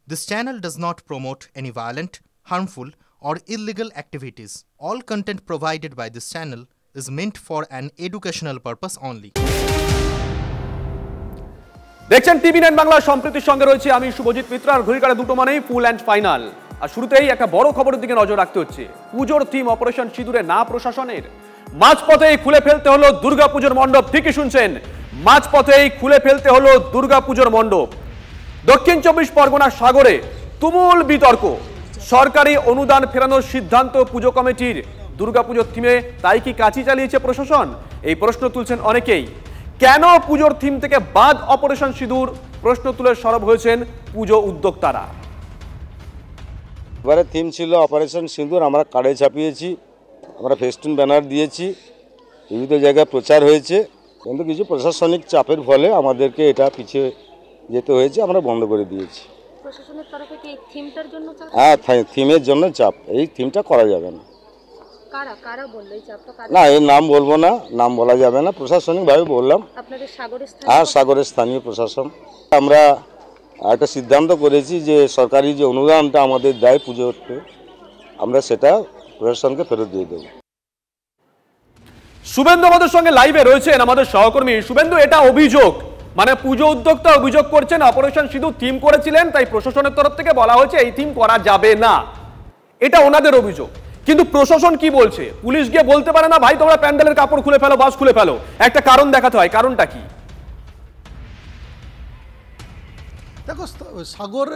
This channel does not promote any violent, harmful, or illegal activities. All content provided by this channel is meant for an educational purpose only. দেখছেন টিভি9 বাংলা সম্প্রীতির সঙ্গে রয়েছে আমি শুভজিৎ মিত্র আর ঘড়ি কাটা দুটো মানেই ফুল অ্যান্ড ফাইনাল। আর শুরুতেই একটা বড় খবরের দিকে নজর রাখতে হচ্ছে। পুজোর থিম অপারেশন সিঁদুরে না প্রশাসনের। মাঝপথেই খুলে ফেলতে হলো দুর্গাপুজোর মণ্ডপ। ঠিকই শুনছেন, মাঝপথেই খুলে ফেলতে হলো দুর্গাপুজোর মণ্ডপ। দক্ষিণ 24 পরগনার সাগরে তুমুল বিতর্ক। সরকারি অনুদান ফেরানোর সিদ্ধান্ত পুজো কমিটির। দুর্গাপুজোর থিমে তাই কি কাঁচি চালিয়েছে প্রশাসন? এই প্রশ্ন তুলছেন অনেকেই। কেন পুজোর থিম থেকে বাদ অপারেশন সিঁদুর? প্রশ্ন তুলে সরব হয়েছেন পুজো উদ্যোক্তারা। এবারে থিম ছিল অপারেশন সিঁদুর। আমরা কার্ডে ছাপিয়েছি, আমরা ফেস্টুন ব্যানার দিয়েছি, বিবিধ জায়গায় প্রচার হয়েছে, কিন্তু কিছু প্রশাসনিক চাপের ফলে আমাদেরকে এটা পিছিয়ে যেতে হয়েছে। আমরা বন্ধ করে দিয়েছি। প্রশাসনের তরফে কি এই থিমটার জন্য চাপ? হ্যাঁ, থিমের জন্য চাপ। এই থিমটা করা যাবে না। কারা বললো এই চাপটা? না, এর নাম বলবো না, নাম বলা যাবে না। প্রশাসনিকভাবে বললাম। আপনাদের সাগরের স্থানীয়? হ্যাঁ, সাগরের স্থানীয় প্রশাসন। আমরা একটা সিদ্ধান্ত করেছি যে সরকারি যে অনুদানটা আমাদের দেয় পুজোতে, আমরা সেটা প্রশাসনকে ফেরত দিয়ে দেবো। শুভেন্দু আমাদের সঙ্গে লাইভে রয়েছেন, আমাদের সহকর্মী। শুভেন্দু, এটা অভিযোগ, মানে পুজো উদ্যোক্তা অভিযোগ করছেন অপারেশন সিঁদুর থিম করেছিলেন, তাই প্রশাসনের তরফ থেকে বলা হয়েছে এই থিম করা যাবে না। এটা ওনাদের অভিযোগ। কিন্তু প্রশাসন কি বলছে? পুলিশ গিয়ে বলতে পারে না ভাই তোমরা প্যান্ডেলের কাপড় খুলে ফেলো, বাস খুলে ফেলো? একটা কারণ দেখাতে হয়। কারণটা কি? দেখো, সাগর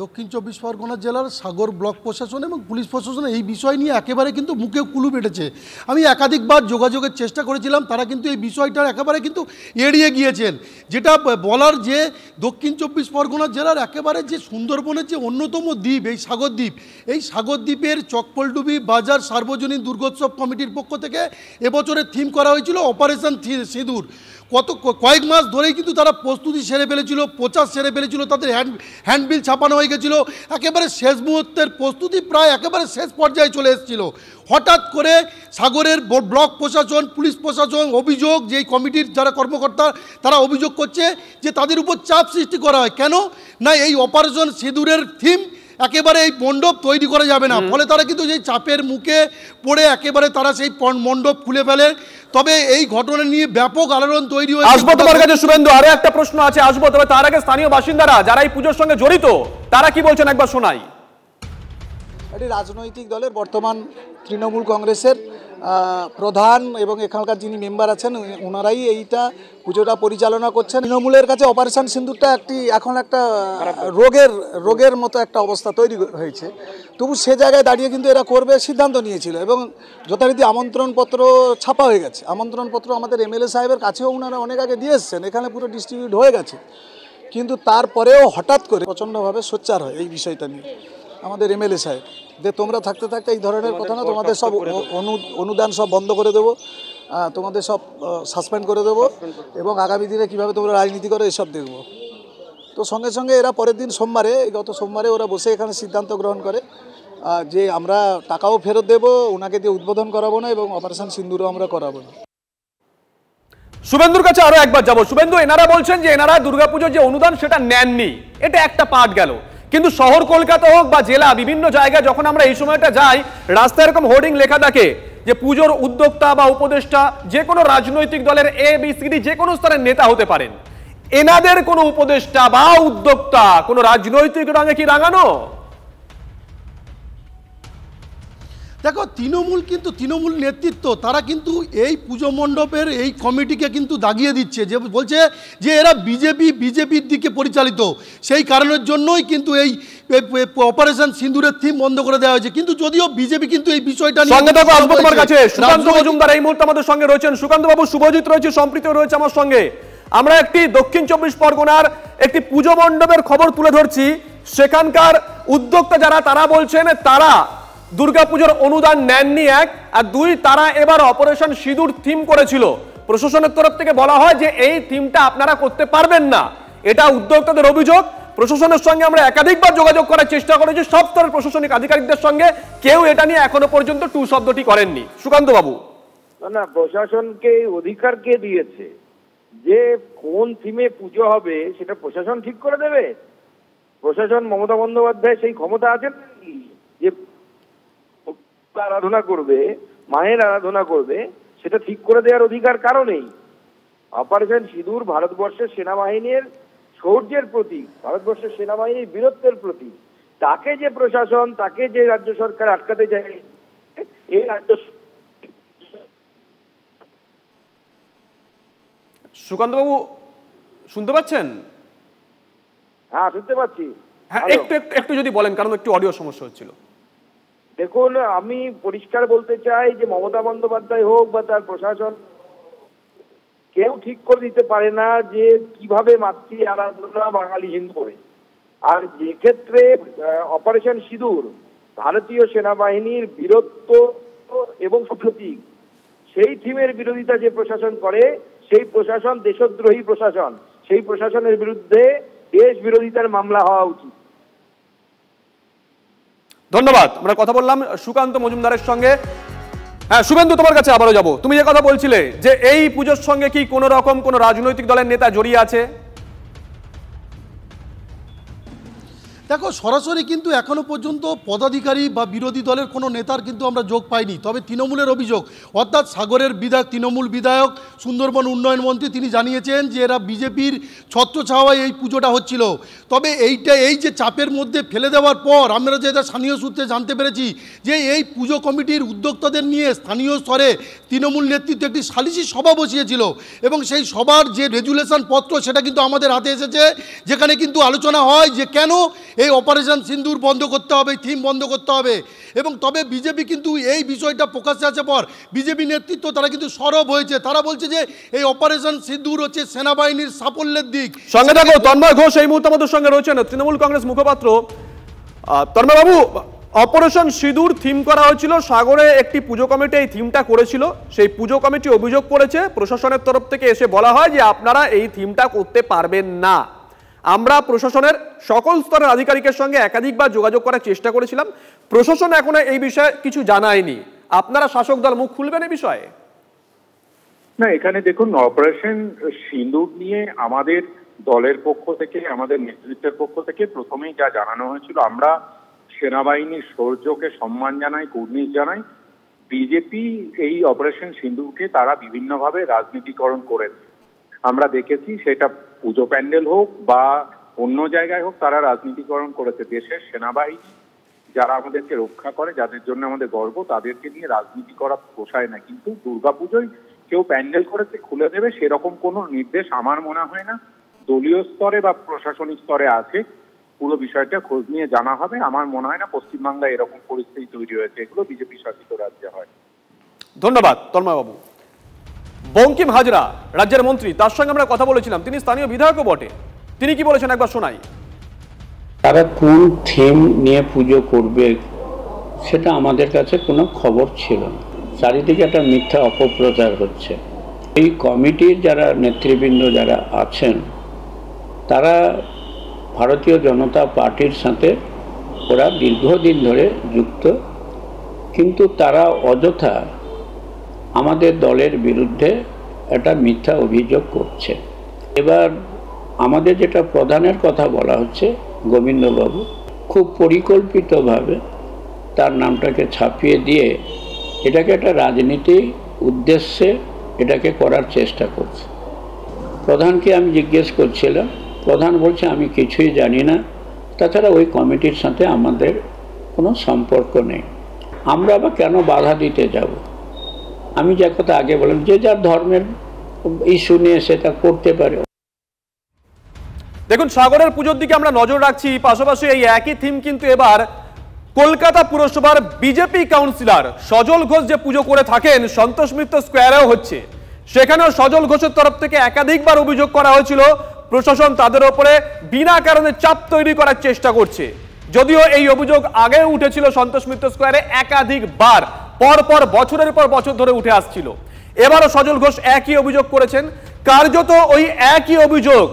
দক্ষিণ 24 পরগনা জেলার সাগর ব্লক প্রশাসন এবং পুলিশ প্রশাসন এই বিষয় নিয়ে একেবারে কিন্তু মুখে কুলু বেটেছে। আমি একাধিকবার যোগাযোগের চেষ্টা করেছিলাম, তারা কিন্তু এই বিষয়টা একেবারে কিন্তু এড়িয়ে গিয়েছেন। যেটা বলার যে দক্ষিণ 24 পরগনা জেলার একেবারে যে সুন্দরবনের যে অন্যতম দ্বীপ এই সাগরদ্বীপ, এই সাগরদ্বীপের চকপলডুবি বাজার সার্বজনীন দুর্গোৎসব কমিটির পক্ষ থেকে এবছরের থিম করা হয়েছিল অপারেশন সিঁদুর। কয়েক মাস ধরেই কিন্তু তারা প্রস্তুতি সেরে ফেলেছিল, প্রচার সেরে ফেলেছিল, তাদের হ্যান্ডবিল ছাপানো হয়ে গেছিল। একেবারে শেষ মুহূর্তের প্রস্তুতি প্রায় একেবারে শেষ পর্যায়ে চলে এসেছিল। হঠাৎ করে সাগরের ব্লক প্রশাসন, পুলিশ প্রশাসন অভিযোগ, যে কমিটির যারা কর্মকর্তা তারা অভিযোগ করছে যে তাদের উপর চাপ সৃষ্টি করা হয়। কেন না, এই অপারেশন সিঁদুরের থিম একেবারে এই মণ্ডপ তৈরি করা যাবে না। ফলে তারা কিন্তু সেই চাপের মুখে পড়ে একেবারে তারা সেই মণ্ডপ খুলে ফেলে। তবে এই ঘটনা নিয়ে ব্যাপক আলোড়ন তৈরি হয়েছে। আসবো তোমার কাছে শুভেন্দু, আরো একটা প্রশ্ন আছে, আসবো। তবে তার আগে স্থানীয় বাসিন্দারা যারা এই পুজোর সঙ্গে জড়িত তারা কি বলছেন একবার শোনাই। এটি রাজনৈতিক দলের বর্তমান তৃণমূল কংগ্রেসের প্রধান এবং এখানকার যিনি মেম্বার আছেন ওনারাই এইটা পুজোটা পরিচালনা করছেন। তৃণমূলের কাছে অপারেশন সিঁদুরটা এখন একটা রোগের মতো একটা অবস্থা তৈরি হয়েছে। তবু সে জায়গায় দাঁড়িয়ে কিন্তু এরা করবে সিদ্ধান্ত নিয়েছিল এবং যথারীতি আমন্ত্রণপত্র ছাপা হয়ে গেছে। আমন্ত্রণপত্র আমাদের এমএলএ সাহেবের কাছেও ওনারা অনেক আগে দিয়ে এসছেন, এখানে পুরো ডিস্ট্রিবিউট হয়ে গেছে। কিন্তু তারপরেও হঠাৎ করে প্রচণ্ডভাবে সোচ্চার হয় এই বিষয়টা নিয়ে আমাদের এমএলএ সাহেব, যে তোমরা থাকতে থাকতে এই ধরনের কথা না, তোমাদের সব অনুদান সব বন্ধ করে দেবো, তোমাদের সব সাসপেন্ড করে দেবো এবং আগামী দিনে কীভাবে তোমরা রাজনীতি করো এসব দেখবো। তো সঙ্গে সঙ্গে এরা পরের দিন গত সোমবারে ওরা বসে এখানে সিদ্ধান্ত গ্রহণ করে যে আমরা টাকাও ফেরত দেবো, ওনাকে দিয়ে উদ্বোধন করাবো না এবং অপারেশন সিঁদুরও আমরা করাবো না। শুভেন্দুর কাছে আরো একবার যাবো। শুভেন্দু, এনারা বলছেন যে এনারা দুর্গাপুজোর যে অনুদান সেটা নেননি, এটা একটা পার্ট গেল। কিন্তু শহর কলকাতা হোক বা জেলা বিভিন্ন জায়গায় যখন আমরা এই সময়টা যাই, রাস্তায় এরকম হোর্ডিং লেখা থাকে যে পুজোর উদ্যোক্তা বা উপদেষ্টা যে কোনো রাজনৈতিক দলের ABCD যে কোনো স্তরের নেতা হতে পারেন। এনাদের কোনো উপদেষ্টা বা উদ্যোক্তা কোনো রাজনৈতিক রঙে কি রাঙানো? দেখো, তৃণমূল নেতৃত্ব তারা কিন্তু এই পুজো মণ্ডপের এই কমিটিকে কিন্তু দাগিয়ে দিচ্ছে, যে বলছে যে এরা বিজেপির দিকে পরিচালিত। সেই কারণের জন্যই কিন্তু এই অপারেশন সিঁদুরের থিম বন্ধ করে দেওয়া হয়েছে। কিন্তু যদিও বিজেপি কিন্তু এই বিষয়টা নিয়ে আসবো তোমার কাছে। সুকান্ত মজুমদার এই মুহূর্তে আমাদের সঙ্গে রয়েছেন। সুকান্ত বাবু, শুভজিৎ রয়েছে, সম্প্রীতি রয়েছে আমার সঙ্গে। আমরা একটি দক্ষিণ 24 পরগনার একটি পুজো মণ্ডপের খবর তুলে ধরছি। সেখানকার উদ্যোক্তা যারা তারা বলছেন তারা দুর্গাপুজোর অনুদান নেননি, এক, আর দুই, তারা এবার অপারেশন সিঁদুর থিম করেছিল। প্রশাসনের তরফ থেকে বলা হয় যে এই থিমটা আপনারা করতে পারবেন না। এটা উদ্যোক্তাদের অভিযোগ। প্রশাসনের সঙ্গে আমরা একাধিকবার যোগাযোগ করার চেষ্টা করেছি, সব স্তরের প্রশাসনিক আধিকারিকদের সঙ্গে, কেউ এটা নিয়ে এখনো পর্যন্ত টু শব্দটি করেননি। সুকান্ত বাবু, না, প্রশাসনকে অধিকার কে দিয়েছে যে কোন থিমে পুজো হবে সেটা প্রশাসন ঠিক করে দেবে? প্রশাসন মমতা বন্দ্যোপাধ্যায় সেই ক্ষমতা আছে যে আরাধনা করবে, মায়ের আরাধনা করবে, সেটা ঠিক করে দেওয়ার অধিকার কারো নেই। অপারেশন সিঁদুর ভারতবর্ষের সেনাবাহিনীর শৌর্যের প্রতীক, ভারতবর্ষের সেনাবাহিনীর বীরত্বের প্রতীক। তাকে যে প্রশাসন, তাকে যে রাজ্য সরকার আটকাতে চায়, এই রাজ্য সুকান্ত বাবু শুনতে পাচ্ছেন? হ্যাঁ, শুনতে পাচ্ছি। হ্যাঁ, একটু যদি বলেন, কারণ একটু অডিও সমস্যা হচ্ছিল। দেখুন, আমি পরিষ্কার বলতে চাই যে মমতা বন্দ্যোপাধ্যায় হোক বা তার প্রশাসন, কেউ ঠিক করে দিতে পারে না যে কিভাবে মাতৃ আরাধনা বাঙালি হিন্দু করে। আর যে ক্ষেত্রে অপারেশন সিঁদুর ভারতীয় সেনাবাহিনীর বীরত্ব এবং প্রতীক, সেই থিমের বিরোধিতা যে প্রশাসন করে, সেই প্রশাসন দেশদ্রোহী প্রশাসন। সেই প্রশাসনের বিরুদ্ধে দেশ বিরোধিতার মামলা হওয়া উচিত। ধন্যবাদ। আমরা কথা বললাম সুকান্ত মজুমদারের সঙ্গে। হ্যাঁ, শুভেন্দু, তোমার কাছে আবারও যাব। তুমি যে কথা বলছিলে যে এই পুজোর সঙ্গে কি কোনো রকম কোনো রাজনৈতিক দলের নেতা জড়িয়ে আছে? দেখো, সরাসরি কিন্তু এখনও পর্যন্ত পদাধিকারী বা বিরোধী দলের কোনো নেতার কিন্তু আমরা যোগ পাইনি। তবে তৃণমূলের অভিযোগ, অর্থাৎ সাগরের বিধায়ক, তৃণমূল বিধায়ক, সুন্দরবন উন্নয়ন মন্ত্রী, তিনি জানিয়েছেন যে এরা বিজেপির ছত্রছাওয়ায় এই পুজোটা হচ্ছিল। তবে এই যে চাপের মধ্যে ফেলে দেওয়ার পর আমরা যেটা স্থানীয় সূত্রে জানতে পেরেছি যে এই পুজো কমিটির উদ্যোক্তাদের নিয়ে স্থানীয় স্তরে তৃণমূল নেতৃত্ব একটি সালিশি সভা বসিয়েছিল এবং সেই সভার যে রেজুলেশন পত্র সেটা কিন্তু আমাদের হাতে এসেছে, যেখানে কিন্তু আলোচনা হয় যে কেন এই অপারেশন সিন্দুর বন্ধ করতে হবে, থিম বন্ধ করতে হবে। এবং তবে বিজেপি কিন্তু এই বিষয়টা প্রকাশ্যে আসে পর বিজেপি নেতৃত্ব তারা কিন্তু সরব হয়েছে। তারা বলছে যে এই অপারেশন সিন্দুর হচ্ছে সেনাবাহিনীর সাফল্যের দিক। সঙ্গে থাকো তন্ময় ঘোষ এই মুহূর্তে আমাদের সঙ্গে রয়েছেন, তৃণমূল কংগ্রেস মুখপাত্র। তন্ময় বাবু, অপারেশন সিঁদুর থিম করা হয়েছিল, সাগরে একটি পুজো কমিটি এই থিমটা করেছিল। সেই পুজো কমিটি অভিযোগ করেছে, প্রশাসনের তরফ থেকে এসে বলা হয় যে আপনারা এই থিমটা করতে পারবেন না। আমরা প্রশাসনের সকল স্তরের আধিকারিকের সঙ্গে একাধিকবার যোগাযোগ করার চেষ্টা করেছিলাম, প্রশাসন এখনো এই বিষয়ে কিছু জানায়নি। আপনারা শাসক দল মুখ খুলবেন এই বিষয়ে? না, এখানে দেখুন, অপারেশন সিঁদুর নিয়ে আমাদের দলের পক্ষ থেকে, আমাদের নেতৃত্বের পক্ষ থেকে প্রথমেই যা জানানো হয়েছিল, আমরা সেনাবাহিনীর শৌর্যকে সম্মান জানাই, কুর্নিশ জানাই। বিজেপি এই অপারেশন সিঁদুরকে তারা বিভিন্নভাবে রাজনীতিকরণ করেছে। আমরা দেখেছি, সেটা পুজো প্যান্ডেল হোক বা অন্য জায়গায় হোক, তারা রাজনীতিকরণ করেছে। দেশের সেনাবাহিনী যারা আমাদেরকে রক্ষা করে, যাদের জন্য আমাদের গর্ব, তাদেরকে নিয়ে রাজনীতি করা পোষায় না। কিন্তু দুর্গাপুজোয় কেউ প্যান্ডেল করেছে, খুলে দেবে, সেরকম কোনো নির্দেশ আমার মনে হয় না দলীয় স্তরে বা প্রশাসনিক স্তরে আছে। পুরো বিষয়টা খোঁজ নিয়ে জানা হবে। আমার মনে হয় না পশ্চিমবাংলায় এরকম পরিস্থিতি তৈরি হয়েছে, এগুলো বিজেপি শাসিত রাজ্যে হয়। ধন্যবাদ তন্ময় বাবু। বঙ্কিম হাজরা রাজ্যের মন্ত্রী, তার সঙ্গে আমরা কথা বলেছিলাম, তিনি স্থানীয় বিধায়কও বটে। তিনি কি বলেছেন একবার শোনাই। তারা কোন থিম নিয়ে পুজো করবে সেটা আমাদের কাছে কোনো খবর ছিল না। চারিদিকে একটা মিথ্যা অপপ্রচার হচ্ছে। এই কমিটির যারা নেতৃবৃন্দ যারা আছেন, তারা ভারতীয় জনতা পার্টির সাথে ওরা দীর্ঘদিন ধরে যুক্ত, কিন্তু তারা অযথা আমাদের দলের বিরুদ্ধে একটা মিথ্যা অভিযোগ করছে। এবার আমাদের যেটা প্রধানের কথা বলা হচ্ছে, গোবিন্দবাবু খুব পরিকল্পিতভাবে তার নামটাকে ছাপিয়ে দিয়ে এটাকে একটা রাজনীতি উদ্দেশ্যে এটাকে করার চেষ্টা করছে। প্রধানকে আমি জিজ্ঞেস করছিলাম, প্রধান বলছে আমি কিছুই জানি না, তাছাড়া ওই কমিটির সাথে আমাদের কোনো সম্পর্ক নেই, আমরা আবার কেন বাধা দিতে যাব। আমি যে কথা আগে বললাম, যে যার ধর্মের ইস্যু নিয়ে সেটা করতে পারে। দেখুন, সাগরের পুজোর দিকে আমরা নজর রাখছি, পাশাপাশি এই একই থিম কিন্তু এবার কলকাতা পুরসভার বিজেপি কাউন্সিলর সজল ঘোষ যে পুজো করে থাকেন সন্তোষ মিত্র স্কোয়ারেও হচ্ছে। সেখানেও সজল ঘোষের তরফ থেকে একাধিকবার অভিযোগ করা হয়েছিল প্রশাসন তাদের উপরে বিনা কারণে চাপ তৈরি করার চেষ্টা করছে। যদিও এই অভিযোগ আগেও উঠেছিল সন্তোষ মিত্র স্কোয়ারে একাধিকবার, পরপর বছরের পর বছর ধরে উঠে আসছিল। এবারও সজল ঘোষ একই অভিযোগ করেছেন। কার্যত ওই একই অভিযোগ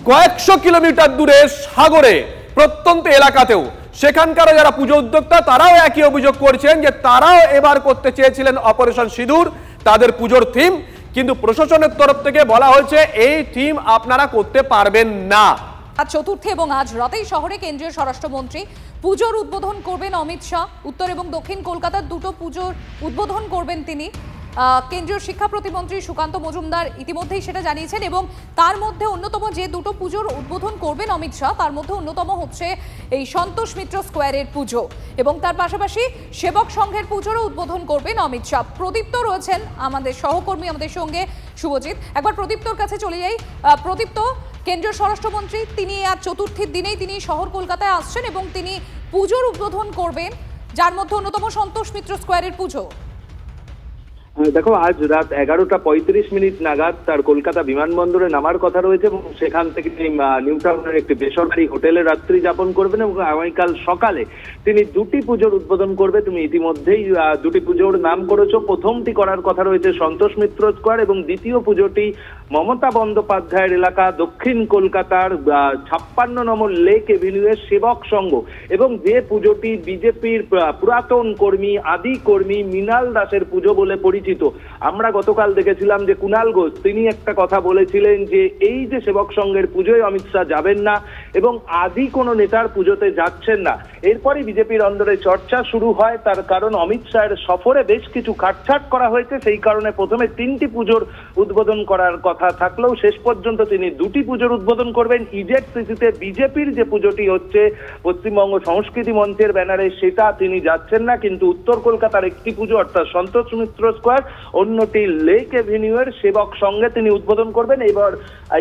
কয়েকশো কিলোমিটার দূরে সাগরে প্রত্যন্ত এলাকাতেও সেখানকার যারা পুজো উদ্যোক্তা তারাও একই অভিযোগ করছেন যে তারাও এবার করতে চেয়েছিলেন অপারেশন সিঁদুর, তাদের পুজোর থিম, কিন্তু প্রশাসনের তরফ থেকে বলা হয়েছে এই থিম আপনারা করতে পারবেন না। আজ চতুর্থী এবং আজ রাতেই শহরে কেন্দ্রীয় স্বরাষ্ট্রমন্ত্রী পুজোর উদ্বোধন করবেন অমিত শাহ। উত্তর এবং দক্ষিণ কলকাতার দুটো পুজোর উদ্বোধন করবেন তিনি। কেন্দ্রীয় শিক্ষা প্রতিমন্ত্রী সুকান্ত মজুমদার ইতিমধ্যেই সেটা জানিয়েছেন এবং তার মধ্যে অন্যতম যে দুটো পুজোর উদ্বোধন করবেন অমিত শাহ তার মধ্যে অন্যতম হচ্ছে এই সন্তোষ মিত্র স্কোয়ারের পুজো এবং তার পাশাপাশি সেবক সংঘের পুজোরও উদ্বোধন করবেন অমিত শাহ। প্রদীপ্ত রয়েছেন আমাদের সহকর্মী আমাদের সঙ্গে শুভজিৎ। একবার প্রদীপ্তর কাছে চলে যাই। প্রদীপ্ত, কেন্দ্রীয় স্বরাষ্ট্রমন্ত্রী তিনি আজ চতুর্থীর দিনেই তিনি শহর কলকাতায় আসছেন এবং তিনি পুজোর উদ্বোধন করবেন, যার মধ্যে অন্যতম সন্তোষ মিত্র স্কোয়ারের পুজো। দেখো, আজ রাত 11:35 নাগাদ তার কলকাতা বিমানবন্দরে নামার কথা রয়েছে এবং সেখান থেকে তিনি নিউ টাউনের একটি বেসরকারি হোটেলে রাত্রি যাপন করবেন এবং আগামীকাল সকালে তিনি দুটি পুজোর উদ্বোধন করবে। তুমি ইতিমধ্যেই দুটি পুজোর নাম করেছো। প্রথমটি করার কথা রয়েছে সন্তোষ মিত্র স্কোয়ার এবং দ্বিতীয় পুজোটি মমতা বন্দ্যোপাধ্যায়ের এলাকা দক্ষিণ কলকাতার 56 নম্বর লেক এভিনিউয়ের সেবক সংঘ এবং যে পুজোটি বিজেপির পুরাতন কর্মী আদি কর্মী মৃণাল দাসের পুজো বলে পরিচিত। আমরা গতকাল দেখেছিলাম যে কুণাল ঘোষ তিনি একটা কথা বলেছিলেন যে এই যে সেবক সংঘের পুজোয় অমিত শাহ যাবেন না এবং আদি কোনো নেতার পুজোতে যাচ্ছেন না। এরপরই বিজেপির অন্দরে চর্চা শুরু হয়, তার কারণ অমিত শাহের সফরে বেশ কিছু কাটছাট করা হয়েছে। সেই কারণে প্রথমে 3টি পুজোর উদ্বোধন করার কথা থাকলেও শেষ পর্যন্ত তিনি দুটি পুজোর উদ্বোধন করবেন। ইজেডসিসিতে বিজেপির যে পুজোটি হচ্ছে পশ্চিমবঙ্গ সংস্কৃতি মঞ্চের ব্যানারে সেটা তিনি যাচ্ছেন না, কিন্তু উত্তর কলকাতার একটি পুজো অর্থাৎ সন্তোষ মিত্র স্কোয়ার, অন্যটি লেক এভিনিউয়ের সেবক সঙ্গে তিনি উদ্বোধন করবেন।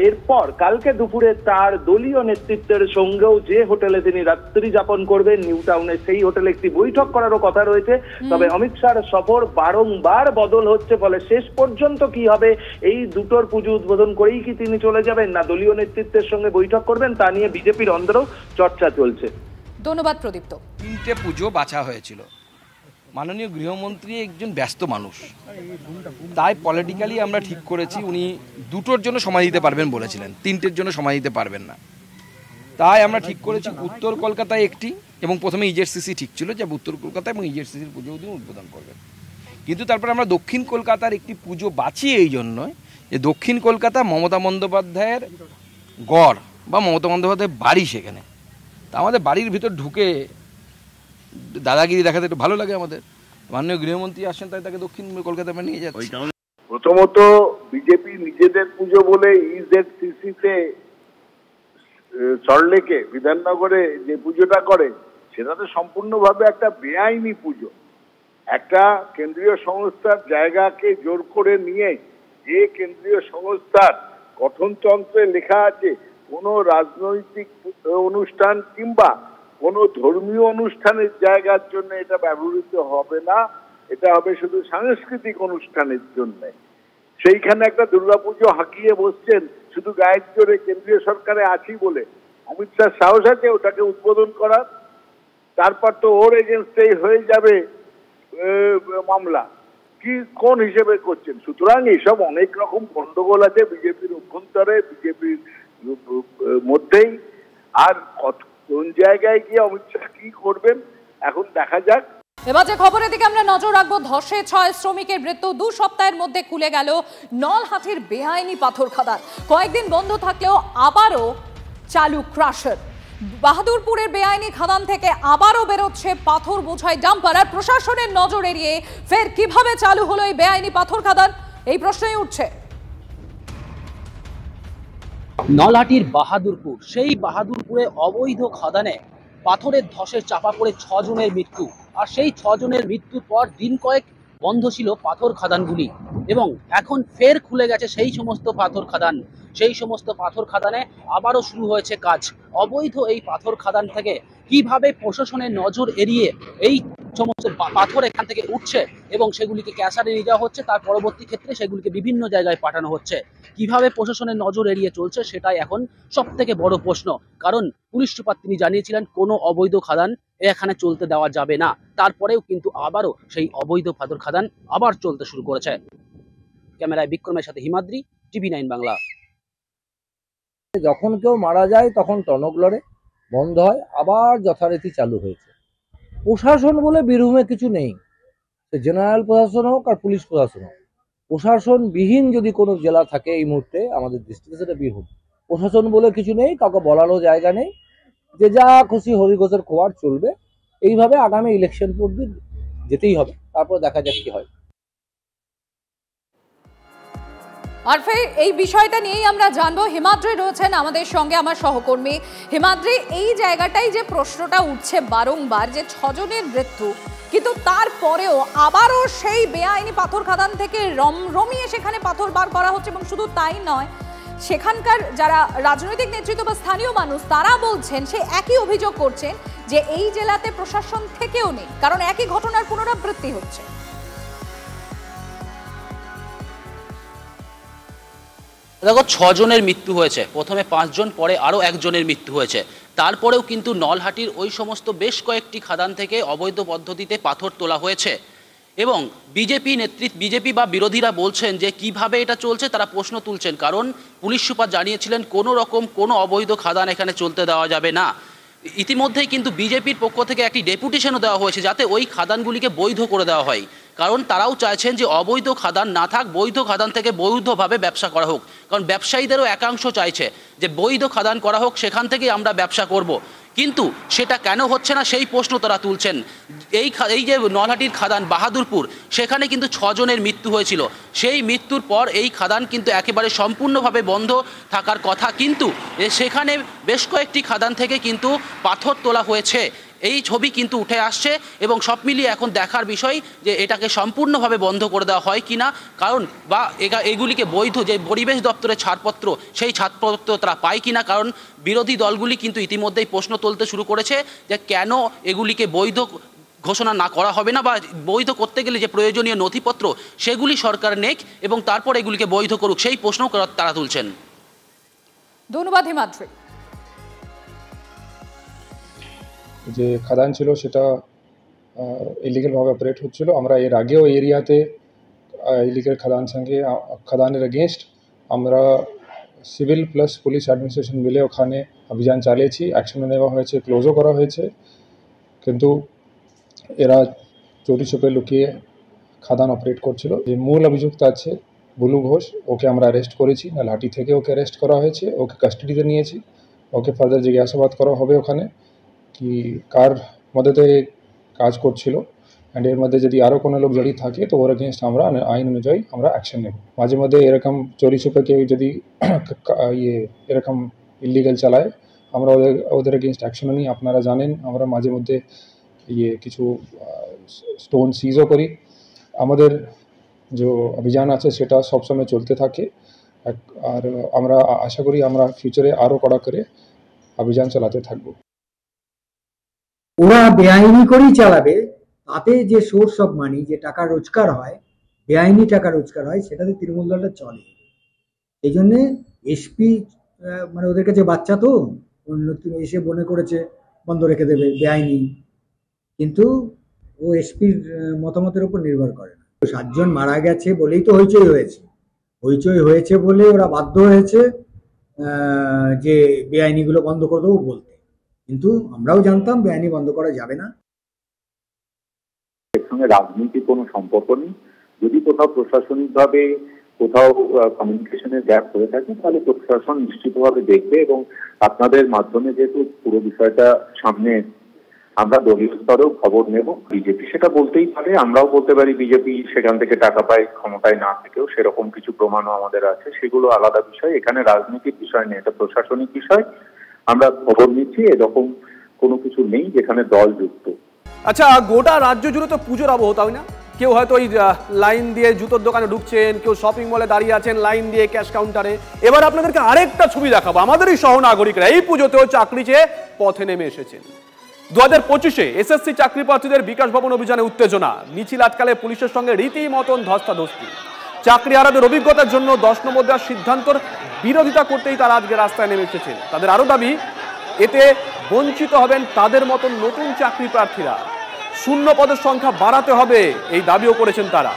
এরপর কালকে দুপুরে তার দলীয় নেতৃত্বের সঙ্গেও যে হোটেলে তিনি রাত্রি যাপন করবেন নিউ টাউনে, সেই হোটেলে একটি বৈঠক করারও কথা রয়েছে। তবে অমিত শাহর সফর বারংবার বদল হচ্ছে, ফলে শেষ পর্যন্ত কি হবে, এই দুটোর পুজো উদ্বোধন করেই কি তিনি চলে যাবেন না দলীয় নেতৃত্বের সঙ্গে বৈঠক করবেন, তা নিয়ে বিজেপির অন্দরেও চর্চা চলছে। ধন্যবাদ প্রদীপ্ত। 3টে পুজো বাছা হয়েছিল। মাননীয় গৃহমন্ত্রী একজন ব্যস্ত মানুষ, তাই পলিটিক্যালি আমরা ঠিক করেছি উনি দুটোর জন্য সময় দিতে পারবেন বলেছিলেন, 3টের জন্য সময় দিতে পারবেন না। তাই আমরা ঠিক করেছি উত্তর কলকাতায় একটি এবং প্রথমে ইজেডসিসি ঠিক ছিল যে উত্তর কলকাতা এবং ইজেডসিসির পুজো তিনি উদ্বোধন করবেন, কিন্তু তারপর আমরা দক্ষিণ কলকাতার একটি পুজো বাঁচি এই জন্য যে দক্ষিণ কলকাতা মমতা বন্দ্যোপাধ্যায়ের গড় বা মমতা বন্দ্যোপাধ্যায়ের বাড়ি, সেখানে তা আমাদের বাড়ির ভিতর ঢুকে দাদাগিরি দেখাতে একটু ভালো লাগে আমাদের। মাননীয় গৃহমন্ত্রী আসেন তাই তাকে দক্ষিণ কলকাতায় আমরা নিয়ে যাচ্ছি। প্রথমত বিজেপি নিজেদের পুজো বলে ইজেডসিসিতে সল্টলেকে বিধাননগরে যে পুজোটা করে সেটা তো সম্পূর্ণভাবে একটা বেআইনি পুজো। একটা কেন্দ্রীয় সংস্থার জায়গাকে জোর করে নিয়ে, যে কেন্দ্রীয় সংস্থার গঠনতন্ত্রে লেখা আছে কোনো রাজনৈতিক অনুষ্ঠান কিংবা কোনো ধর্মীয় অনুষ্ঠানের জায়গার জন্য এটা ব্যবহৃত হবে না, এটা হবে শুধু সাংস্কৃতিক অনুষ্ঠানের জন্য। সেইখানে একটা দুর্গাপুজো হাঁকিয়ে বসছেন শুধু গায়ের জোরে কেন্দ্রীয় সরকারে আছি বলে। অমিত শাহ সাহস আছে ওটাকে উদ্বোধন করার, তারপর তো ওর এগেনস্টেই হয়ে যাবে মামলা। কি কোন হিসেবে করছেন? সুতরাং এইসব অনেক রকম গন্ডগোল আছে বিজেপির অভ্যন্তরে, বিজেপির মধ্যেই। আর কোন জায়গায় গিয়ে অমিত শাহ কি করবেন এখন দেখা যাক। এবার যে খবরের দিকে আমরা নজর রাখবো, ধসে 6 শ্রমিকের মৃত্যু। 2 সপ্তাহের মধ্যে খুলে গেল নলহাটির বেআইনি পাথর খাদান। কয়েকদিন বন্ধ থাকলেও আবারও চালু ক্রাশার। বাহাদুরপুরের বেআইনি খাদান থেকে আবারও বেরোচ্ছে পাথর বোঝাই ডাম্পার। আর প্রশাসনের নজর এড়িয়ে ফের কিভাবে চালু হলো এই বেআইনি পাথর খাদান, এই প্রশ্নই উঠছে। নলহাটির বাহাদুরপুর, সেই বাহাদুরপুরে অবৈধ খাদানে পাথরের ধসে চাপা পড়ে 6 জনের মৃত্যু। আর সেই 6 জনের মৃত্যুর পর দিন কয়েক বন্ধ ছিল পাথর খাদানগুলি এবং এখন ফের খুলে গেছে সেই সমস্ত পাথর খাদান। সেই সমস্ত পাথর খাদানে আবারও শুরু হয়েছে কাজ। অবৈধ এই পাথর খাদান থেকে কিভাবে প্রশাসনের নজর এড়িয়ে এই সমস্ত পাথর এখান থেকে উঠছে এবং সেগুলিকে ক্যাশারে নিয়ে যাওয়া হচ্ছে, তার পরবর্তী ক্ষেত্রে সেগুলিকে বিভিন্ন জায়গায় পাঠানো হচ্ছে, কিভাবে প্রশাসনের নজর এড়িয়ে চলছে সেটাই এখন সব থেকে বড় প্রশ্ন। কারণ পুলিশ সুপার তিনি জানিয়েছিলেন কোনো অবৈধ খাদান এখানে চলতে দেওয়া যাবে না, তারপরেও কিন্তু আবারও সেই অবৈধ পাথর খাদান আবার চলতে শুরু করেছে। ক্যামেরায় বিক্রমের সাথে হিমাদ্রি, TV9 বাংলা। যখন কেউ মারা যায় তখন টনক লড়ে, বন্ধ হয়, আবার যথারীতি চালু হয়েছে। প্রশাসন বলে বীরভূমে কিছু নেই, সে জেনারেল প্রশাসন হোক আর পুলিশ প্রশাসন হোক। প্রশাসনবিহীন যদি কোনো জেলা থাকে এই মুহূর্তে আমাদের দৃষ্টিতে সেটা বীরভূম। প্রশাসন বলে কিছু নেই, কাউকে বলারও জায়গা নেই, যে যা খুশি হরিঘোষের খোয়ার চলবে। এইভাবে আগামী ইলেকশন পর্যন্ত যেতেই হবে, তারপর দেখা যাক কি হয়। আর ফের এই বিষয়টা নিয়েই আমরা জানবো। হিমাদ্রি রয়েছেন আমাদের সঙ্গে, আমার সহকর্মী। হিমাদ্রি, এই জায়গাটাই যে প্রশ্নটা উঠছে বারংবার, যে 6 জনের মৃত্যু, কিন্তু তারপরেও আবারও সেই বেআইনি পাথর খাদান থেকে রমিয়ে সেখানে পাথর বার করা হচ্ছে। এবং শুধু তাই নয়, সেখানকার যারা রাজনৈতিক নেতৃত্ব বা স্থানীয় মানুষ তারা বলছেন, সে একই অভিযোগ করছেন যে এই জেলাতে প্রশাসন থেকেও নেই, কারণ একই ঘটনার পুনরাবৃত্তি হচ্ছে। দেখো, 6 জনের মৃত্যু হয়েছে, প্রথমে 5 জন, পরে আরও 1 জনের মৃত্যু হয়েছে। তারপরেও কিন্তু নলহাটির ওই সমস্ত বেশ কয়েকটি খাদান থেকে অবৈধ পদ্ধতিতে পাথর তোলা হয়েছে। এবং বিজেপি বা বিরোধীরা বলছেন যে কিভাবে এটা চলছে, তারা প্রশ্ন তুলছেন, কারণ পুলিশ সুপার জানিয়েছিলেন কোনো অবৈধ খাদান এখানে চলতে দেওয়া যাবে না। ইতিমধ্যেই কিন্তু বিজেপির পক্ষ থেকে একটি ডেপুটেশনও দেওয়া হয়েছে যাতে ওই খাদানগুলিকে বৈধ করে দেওয়া হয়, কারণ তারাও চাইছেন যে অবৈধ খাদান না থাক, বৈধ খাদান থেকে বৈধভাবে ব্যবসা করা হোক। কারণ ব্যবসায়ীদেরও একাংশ চাইছে যে বৈধ খাদান করা হোক, সেখান থেকেই আমরা ব্যবসা করব। কিন্তু সেটা কেন হচ্ছে না সেই প্রশ্ন তারা তুলছেন। এই যে নলহাটির খাদান বাহাদুরপুর, সেখানে কিন্তু 6 জনের মৃত্যু হয়েছিল। সেই মৃত্যুর পর এই খাদান কিন্তু একেবারে সম্পূর্ণভাবে বন্ধ থাকার কথা, কিন্তু সেখানে বেশ কয়েকটি খাদান থেকে কিন্তু পাথর তোলা হয়েছে। এই ছবি কিন্তু উঠে আসছে এবং সব মিলিয়ে এখন দেখার বিষয় যে এটাকে সম্পূর্ণভাবে বন্ধ করে দেওয়া হয় কিনা, কারণ বা এগুলিকে বৈধ যে পরিবেশ দপ্তরের ছাড়পত্র, সেই ছাড়পত্র তারা পায় কিনা। কারণ বিরোধী দলগুলি কিন্তু ইতিমধ্যেই প্রশ্ন তুলতে শুরু করেছে যে কেন এগুলিকে বৈধ ঘোষণা না করা হবে না, বা বৈধ করতে গেলে যে প্রয়োজনীয় নথিপত্র সেগুলি সরকার নেক এবং তারপর এগুলিকে বৈধ করুক, সেই প্রশ্ন তারা তুলছেন। ধন্যবাদ হিমাদ্রি। যে খাদান ছিল সেটা ইলিগালভাবে অপারেট হচ্ছিল। আমরা এর আগেও এরিয়াতে ইলিগাল খাদানের এগেনস্ট আমরা সিভিল প্লাস পুলিশ অ্যাডমিনিস্ট্রেশন মিলে ওখানে অভিযান চালিয়েছি, অ্যাকশনও নেওয়া হয়েছে, ক্লোজও করা হয়েছে। কিন্তু এরা চোরি চুপে লুকিয়ে খাদান অপারেট করছিল। যে মূল অভিযুক্ত আছে বুলু ঘোষ, ওকে আমরা অ্যারেস্ট করেছি, নলহাটি থেকে ওকে অ্যারেস্ট করা হয়েছে, ওকে কাস্টাডিতে নিয়েছি। ওকে ফার্দার জিজ্ঞাসাবাদ করা হবে ওখানে কি কার মদতে কাজ করছিল, অ্যান্ড এর মধ্যে যদি আরও কোনো লোক জড়িত থাকে তো ওর এগেনস্ট আমরা আইন অনুযায়ী আমরা অ্যাকশন নেব। মাঝে মধ্যে এরকম চোরি ছুপে কেউ যদি এরকম ইলিগাল চালায় আমরা ওদের এগেনস্ট অ্যাকশনও নিই। আপনারা জানেন আমরা মাঝে মধ্যে কিছু স্টোন সিজও করি। আমাদের যে অভিযান আছে সেটা সবসময় চলতে থাকে, আর আমরা আশা করি আমরা ফিউচারে আরও কড়া করে অভিযান চালাতে থাকবো। ওরা বেআইনি করেই চালাবে, তাতে যে সোর্স অফ মানি, যে টাকা রোজগার হয়, বেআইনি টাকা রোজগার হয়, সেটাতে তৃণমূল দলটা চলে। এই জন্যে এসপি মানে ওদের কাছে বাচ্চা, তো এসে মনে করেছে বন্ধ রেখে দেবে বেআইনি, কিন্তু ও এসপির মতামতের উপর নির্ভর করে না। 7 জন মারা গেছে বলেই তো হইচই হয়েছে। হইচই হয়েছে বলে ওরা বাধ্য হয়েছে যে বেআইনিগুলো বন্ধ করে দেবো বলতে, কিন্তু আমরাও জানতাম বেআইনি বন্ধ করা যাবে না। এর সঙ্গে রাজনীতির কোনো সম্পর্ক নেই। যদি কোথাও প্রশাসনিকভাবে কোথাও কমিউনিকেশনের গ্যাপ হয়ে থাকে তাহলে প্রশাসন নিশ্চিতভাবে দেখবে, এবং আপনাদের মাধ্যমে যেহেতু পুরো বিষয়টা সামনে, আমরা দলীয় স্তরেও খবর নেব। বিজেপি সেটা বলতেই পারে, আমরাও বলতে পারি বিজেপি সেখান থেকে টাকা পায়, ক্ষমতায় না থেকেও সেরকম কিছু প্রমাণও আমাদের আছে, সেগুলো আলাদা বিষয়। এখানে রাজনীতির বিষয় নেই, এটা প্রশাসনিক বিষয়। আমরা খবর নিচ্ছি, এরকম কোনো কিছু নেই যেখানে দল যুক্ত। আচ্ছা, গোটা রাজ্য জুড়ে তো পুজোর আবহ, তাই না? কেউ হয়তো ওই লাইন দিয়ে জুতোর দোকানে ঢুকছেন, কেউ শপিং মলে দাঁড়িয়ে আছেন লাইন দিয়ে ক্যাশ কাউন্টারে। এবার আপনাদেরকে আরেকটা ছবি দেখাবো। আমাদেরই সহনাগরিকরা এই পুজোতেও চাকরি চেয়ে পথে নেমে এসেছেন। 2025-এ এসএসসি চাকরি প্রার্থীদের বিকাশ ভবন অভিযানে উত্তেজনা, মিছিল আটকালে পুলিশের সঙ্গে রীতিমতন ধস্তাধস্তি। চাকরি হারাদের অভিজ্ঞতার জন্য 10 নম্বর দেওয়ার সিদ্ধান্তর বিরোধিতা করতেই তারা আজকে রাস্তায় নেমে এসেছেন। তাদের আরও দাবি, এতে বঞ্চিত হবেন তাদের মতন নতুন চাকরি প্রার্থীরা। শূন্য পদের সংখ্যা বাড়াতে হবে, এই দাবিও করেছেন তারা।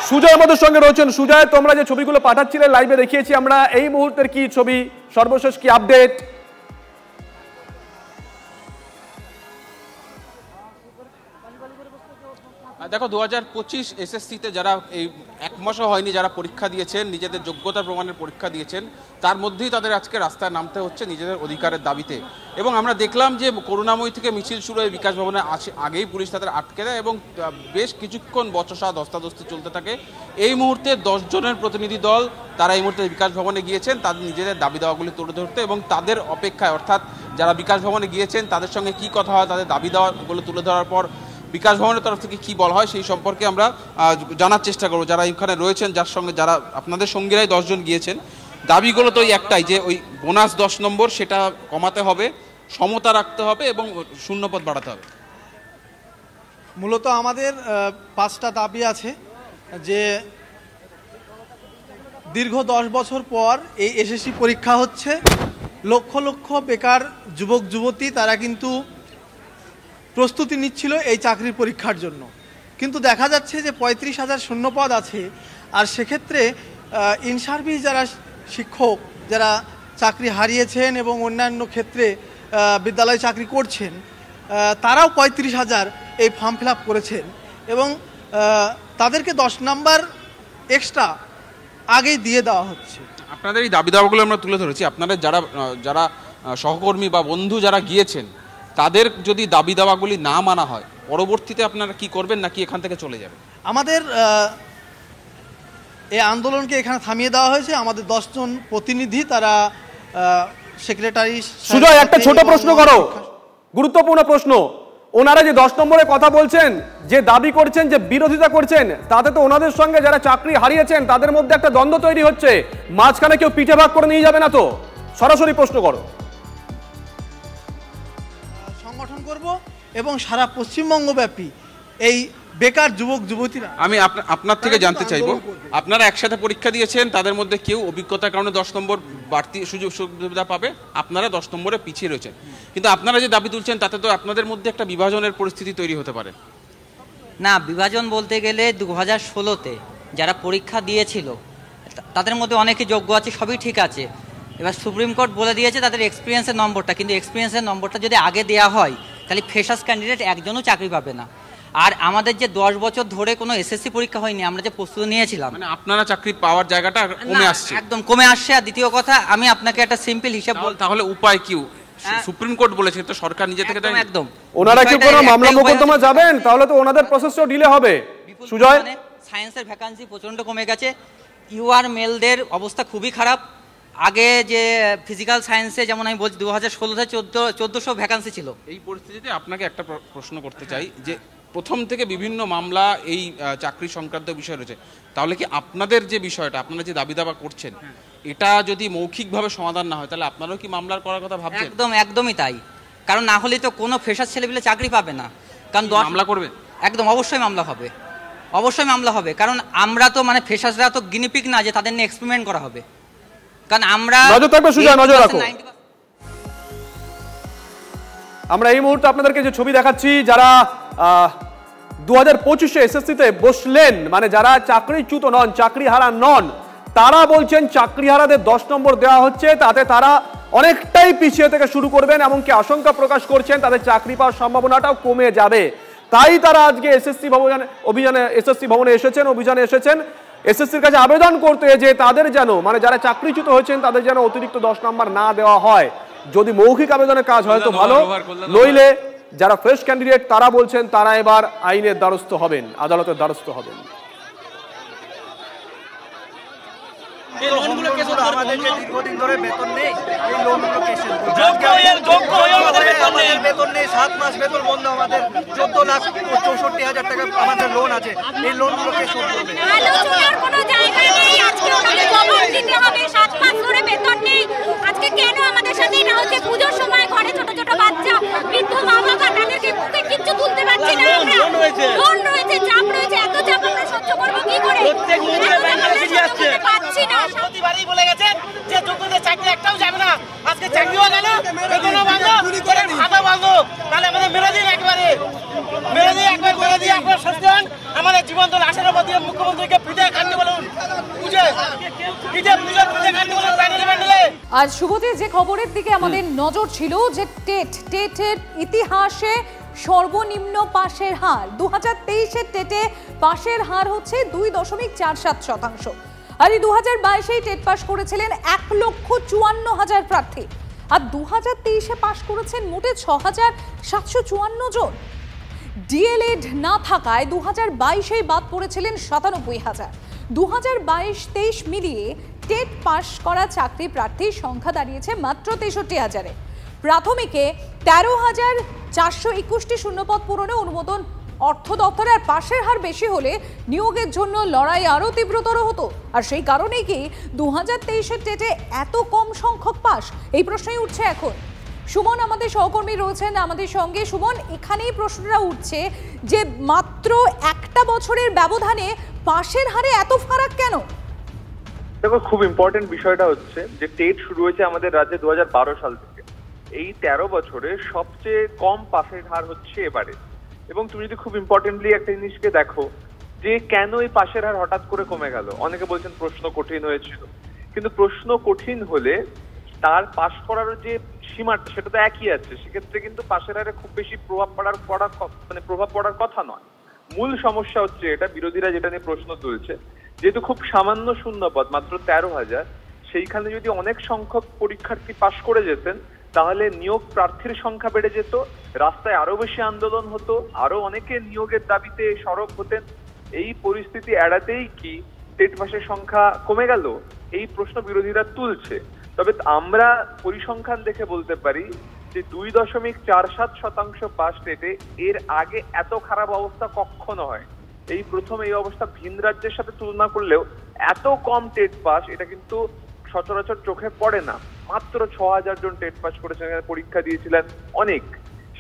সুজয় আমাদের সঙ্গে রয়েছেন। সুজয়, তোমরা যে ছবিগুলো পাঠাচ্ছিলে লাইভে দেখিয়েছি আমরা, এই মুহূর্তের কি ছবি, সর্বশেষ কি আপডেট? দেখো 2025 এসএসসিতে যারা এই এক মাসও হয়নি যারা পরীক্ষা দিয়েছেন, নিজেদের যোগ্যতা প্রমাণের পরীক্ষা দিয়েছেন, তার মধ্যেই তাদের আজকে রাস্তায় নামতে হচ্ছে নিজেদের অধিকারের দাবিতে। এবং আমরা দেখলাম যে করুণাময়ী থেকে মিছিল শুরু হয়ে বিকাশ ভবনে আগেই পুলিশ তাদের আটকে দেয় এবং বেশ কিছুক্ষণ বচসা ধস্তাধস্তি চলতে থাকে। এই মুহূর্তে 10 জনের প্রতিনিধি দল তারা এই মুহূর্তে বিকাশ ভবনে গিয়েছেন তাদের নিজেদের দাবি দাওয়াগুলি তুলে ধরতে, এবং তাদের অপেক্ষায় অর্থাৎ যারা বিকাশ ভবনে গিয়েছেন তাদের সঙ্গে কি কথা হয়, তাদের দাবি দাওয়াগুলো তুলে ধরার পর বিকাশ ভবনের তরফ থেকে কি বলা হয় সেই সম্পর্কে আমরা জানার চেষ্টা করব। যারা এখানে রয়েছেন, যার সঙ্গে যারা আপনাদের সঙ্গীরাই 10 জন গিয়েছেন, দাবিগুলো তো ওই একটাই যে ওই বোনাস 10 নম্বর সেটা কমাতে হবে, সমতা রাখতে হবে এবং শূন্যপদ বাড়াতে হবে। মূলত আমাদের 5টা দাবি আছে যে দীর্ঘ 10 বছর পর এই এসএসসি পরীক্ষা হচ্ছে, লক্ষ লক্ষ বেকার যুবক যুবতী তারা কিন্তু প্রস্তুতি নিচ্ছিল এই চাকরির পরীক্ষার জন্য, কিন্তু দেখা যাচ্ছে যে 35,000 শূন্যপদ আছে। আর সেক্ষেত্রে ইন সার্ভিস যারা শিক্ষক যারা চাকরি হারিয়েছেন এবং অন্যান্য ক্ষেত্রে বিদ্যালয়ে চাকরি করছেন তারাও 35,000 এই ফর্ম ফিল আপ করেছেন এবং তাদেরকে 10 নাম্বার এক্সট্রা আগেই দিয়ে দেওয়া হচ্ছে। আপনাদের এই দাবি দাওয়াগুলো আমরা তুলে ধরেছি। আপনাদের যারা সহকর্মী বা বন্ধু যারা গিয়েছেন তাদের যদি দাবি দাওয়াগুলি না মানা হয় পরবর্তীতে আপনারা কি করবেন নাকি এখান থেকে চলে যাবেন? আমাদের এই আন্দোলনকে এখানে থামিয়ে দেওয়া হয়েছে। আমাদের 10 জন প্রতিনিধি তারা সেক্রেটারি। সুজয়, একটা ছোট প্রশ্ন করো, গুরুত্বপূর্ণ প্রশ্ন। ওনারা যে 10 নম্বরে কথা বলছেন, যে দাবি করছেন, যে বিরোধিতা করছেন, তাতে তো ওনাদের সঙ্গে যারা চাকরি হারিয়েছেন তাদের মধ্যে একটা দ্বন্দ্ব তৈরি হচ্ছে। মাঝখানে কেউ পিঠে ভাগ করে নিয়ে যাবে না তো? সরাসরি প্রশ্ন করো। সংগঠন করব এবং সারা পশ্চিমবঙ্গ ব্যাপী এই বেকার যুবক যুবতীরা, আমি আপনার থেকে জানতে চাইবো, আপনারা একসাথে পরীক্ষা দিয়েছেন, তাদের মধ্যে কেউ অভিজ্ঞতার কারণে 10 নম্বর বাড়তি সুযোগ সুবিধা পাবে, আপনারা 10 নম্বরে পিছিয়ে রয়েছেন, কিন্তু আপনারা যে দাবি তুলছেন তাতে তো আপনাদের মধ্যে একটা বিভাজনের পরিস্থিতি তৈরি হতে পারে। না, বিভাজন বলতে গেলে 2016-তে যারা পরীক্ষা দিয়েছিল তাদের মধ্যে অনেকে যোগ্য আছে, সবই ঠিক আছে। এবার সুপ্রিম কোর্ট বলে দিয়েছে তাদের এক্সপিরিয়েন্সের নম্বরটা, কিন্তু এক্সপিরিয়েন্সের নম্বরটা যদি আগে দেওয়া হয় তাহলে ফ্রেশার্স ক্যান্ডিডেট একজনও চাকরি পাবে না। আর আমাদের যে 10 বছর ধরে কোনো এসএসসি পরীক্ষা হয়নি, আমরা যে প্রস্তুতি নিয়েছিলাম, মানে আপনারা চাকরি পাওয়ার জায়গাটা কমে আসছে, একদম কমে আসছে। আর দ্বিতীয় কথা, আমি আপনাকে একটা সিম্পল হিসাব বল, তাহলে উপায় কি? সুপ্রিম কোর্ট বলেছে তো, সরকার নিজে থেকে দেয় একদম। ওনারা কি কোনো মামলা মোকদ্দমা যাবেন? তাহলে তো ওনাদের প্রসেসটাও ডিলে হবে। সুজয়, সায়েন্সের ভ্যাকান্সি প্রচন্ড কমে গেছে, ইউআর মেলদের অবস্থা খুবই খারাপ। আগে যে ফিজিক্যাল সায়েন্সে যেমন আমি বলছি 2016-তে 1400 ভ্যাকান্সি ছিল। এই পরিস্থিতিতে আপনাকে একটা প্রশ্ন করতে চাই যে প্রথম থেকে বিভিন্ন মামলা এই চাকরি সংক্রান্ত বিষয় রয়েছে, তাহলে কি আপনাদের যে বিষয়টা আপনারা যে দাবি দাবা করছেন এটা যদি মৌখিকভাবে সমাধান না হয় তাহলে আপনারাও কি মামলার করার কথা ভাবছেন? একদমই তাই, কারণ না হলে তো কোনো ফ্রেশার ছেলেপিলে চাকরি পাবে না। কারণ মামলা করবেন? একদম, অবশ্যই মামলা হবে, অবশ্যই মামলা হবে। কারণ আমরা তো মানে ফ্রেশার্সরা তো গিনিপিক না যে তাদের নিয়ে এক্সপেরিমেন্ট করা হবে। কারণ আমরা নজর থাকবে, সুজয় নজর রাখো। আমরা এই মুহূর্তে আপনাদেরকে যে ছবি দেখাচ্ছি, যারা 2025-এ এসএসসিতে বসলেন, মানে যারা চাকরিচ্যুত নন, চাকরি হারা নন, তারা বলছেন চাকরি হারাদের 10 নম্বর দেওয়া হচ্ছে, তাতে তারা অনেকটাই পিছিয়ে থেকে শুরু করবেন, এমনকি আশঙ্কা প্রকাশ করছেন তাদের চাকরি পাওয়ার সম্ভাবনাটাও কমে যাবে। তাই তারা আজকে এসএসসি ভবনে এসেছেন এসএসসির কাছে আবেদন করতে যে তাদের যেন, মানে যারা চাকরিচ্যুত হয়েছেন তাদের যেন অতিরিক্ত 10 নম্বর না দেওয়া হয়। যদি মৌখিক আবেদনের কাজ হয় তো ভালো, নইলে যারা ফ্রেশ ক্যান্ডিডেট তারা বলছেন তারা এবার আইনের দ্বারস্থ হবেন, আদালতের দ্বারস্থ হবেন। এই লোনগুলো কে শোধ করবে? আমাদের যে দীর্ঘদিন ধরে বেতন নেই, এই লোনগুলো কে শোধ করবে? যোগ্য হয়ে আমাদের বেতন নেই, 7 মাস বেতন বন্ধ। আমাদের 14,64,000 টাকা আমাদের লোন আছে, এই লোনগুলো কে শোধ করবে? আলোচনার কোনো জায়গা নেই, আজকে ওনাকে জবাব দিতে হবে। 7 মাস ধরে বেতন নেই, আজকে কেন আমাদের সাথে এটা হচ্ছে? পুজোর সময় ঘরে ছোট ছোট বাচ্চা, বৃদ্ধ মা বাবা, তাদেরকে মুখে কিচ্ছু তুলতে পারছি না আমরা। লোন রয়েছে, চাপ রয়েছে, এত চাপ আমরা সহ্য করবো কি করে? প্রত্যেক মহিলা ব্যাংকে চিঠি আসছে, পাচ্ছি না। প্রতিবারই বলে গেছেন যে যোগ্যদের চাকরি একটাও যাবে না, আজকে চাকরিও গেল, বেতনও বন্ধ, খাতা বন্ধ। তাহলে আমাদের মেরে দিন, একবারে মেরে দিয়ে আপনার স্বস্তি হন। আমাদের জীবন্ত লাশের উপর দিয়ে মুখ্যমন্ত্রীকে পিঠে কাটতে বলুন, পিঠে কাটতে বলুন প্যানেলে প্যানেলে। আজ শুভতে যে খবরের দিকে আমাদের নজর ছিল, যে টেটের ইতিহাসে সর্বনিম্ন পাশের হার। 2023-এর টেটে পাশের হার হচ্ছে 2.47%। আর এই 2022-এ টেট পাস করেছিলেন 1,54,000 প্রার্থী, আর 2023-এ পাশ করেছেন মোটে 6,754 জন। ডিএলএড না থাকায় 2022-এ বাদ পড়েছিলেন 97,000। 2022-23 মিলিয়ে টেট পাস করা চাকরি প্রার্থীর সংখ্যা দাঁড়িয়েছে মাত্র 63,000-এ। প্রাথমিকে 13,421টি শূন্যপদ পূরণে অনুমোদন অর্থ দপ্তরে, আর পাশের হার বেশি হলে নিয়োগের জন্য লড়াই আরও তীব্রতর হতো। আর সেই কারণেই কি 2023-এর টেটে এত কম সংখ্যক পাস? এই প্রশ্নই উঠছে এখন। সুমন আমাদের সহকর্মী রয়েছেন আমাদের সঙ্গে। সুমন, এখানেই প্রশ্নটা উঠছে যে মাত্র একটা বছরের ব্যবধানে পাশের হারে এত ফারাক কেন? দেখো, খুব ইম্পর্টেন্ট বিষয়টা হচ্ছে যে টেট শুরু হয়েছে আমাদের রাজ্যে 2012 সাল থেকে। এই 13 বছরে সবচেয়ে কম পাশের হার হচ্ছে এবারে। এবং তুমি যদি খুব ইম্পর্টেন্টলি একটা জিনিসকে দেখো যে কেন এই পাশের হার হঠাৎ করে কমে গেল। অনেকে বলছেন প্রশ্ন কঠিন হয়েছিল, কিন্তু প্রশ্ন কঠিন হলে তার পাশ করার যে সীমাটা সেটা তো একই আছে। সেক্ষেত্রে কিন্তু পাশের হারে খুব বেশি প্রভাব পড়ার কথা নয়। মূল সমস্যা হচ্ছে এটা, বিরোধীরা যেটা নিয়ে প্রশ্ন তুলছে, যেহেতু খুব সামান্য শূন্যপদ মাত্র 13,000, সেইখানে যদি অনেক সংখ্যক পরীক্ষার্থী পাশ করে যেতেন তাহলে নিয়োগ প্রার্থীর সংখ্যা বেড়ে যেত, রাস্তায় আরো বেশি আন্দোলন হতো, আরো অনেকে নিয়োগের দাবিতে সরব হতেন। এই পরিস্থিতি এড়াতেই কি টেট পাসের সংখ্যা কমে গেল? এই প্রশ্ন বিরোধীরা তুলছে। তবে আমরা পরিসংখ্যান দেখে বলতে পারি যে 2.47% পাস টেটে এর আগে এত খারাপ অবস্থা কখনো হয়। এই প্রথম এই অবস্থা। ভিন রাজ্যের সাথে তুলনা করলেও এত কম টেট পাস এটা কিন্তু সচরাচর চোখে পড়ে না। মাত্র 6,000 জন টেট পাস করেছেন, পরীক্ষা দিয়েছিলেন অনেক।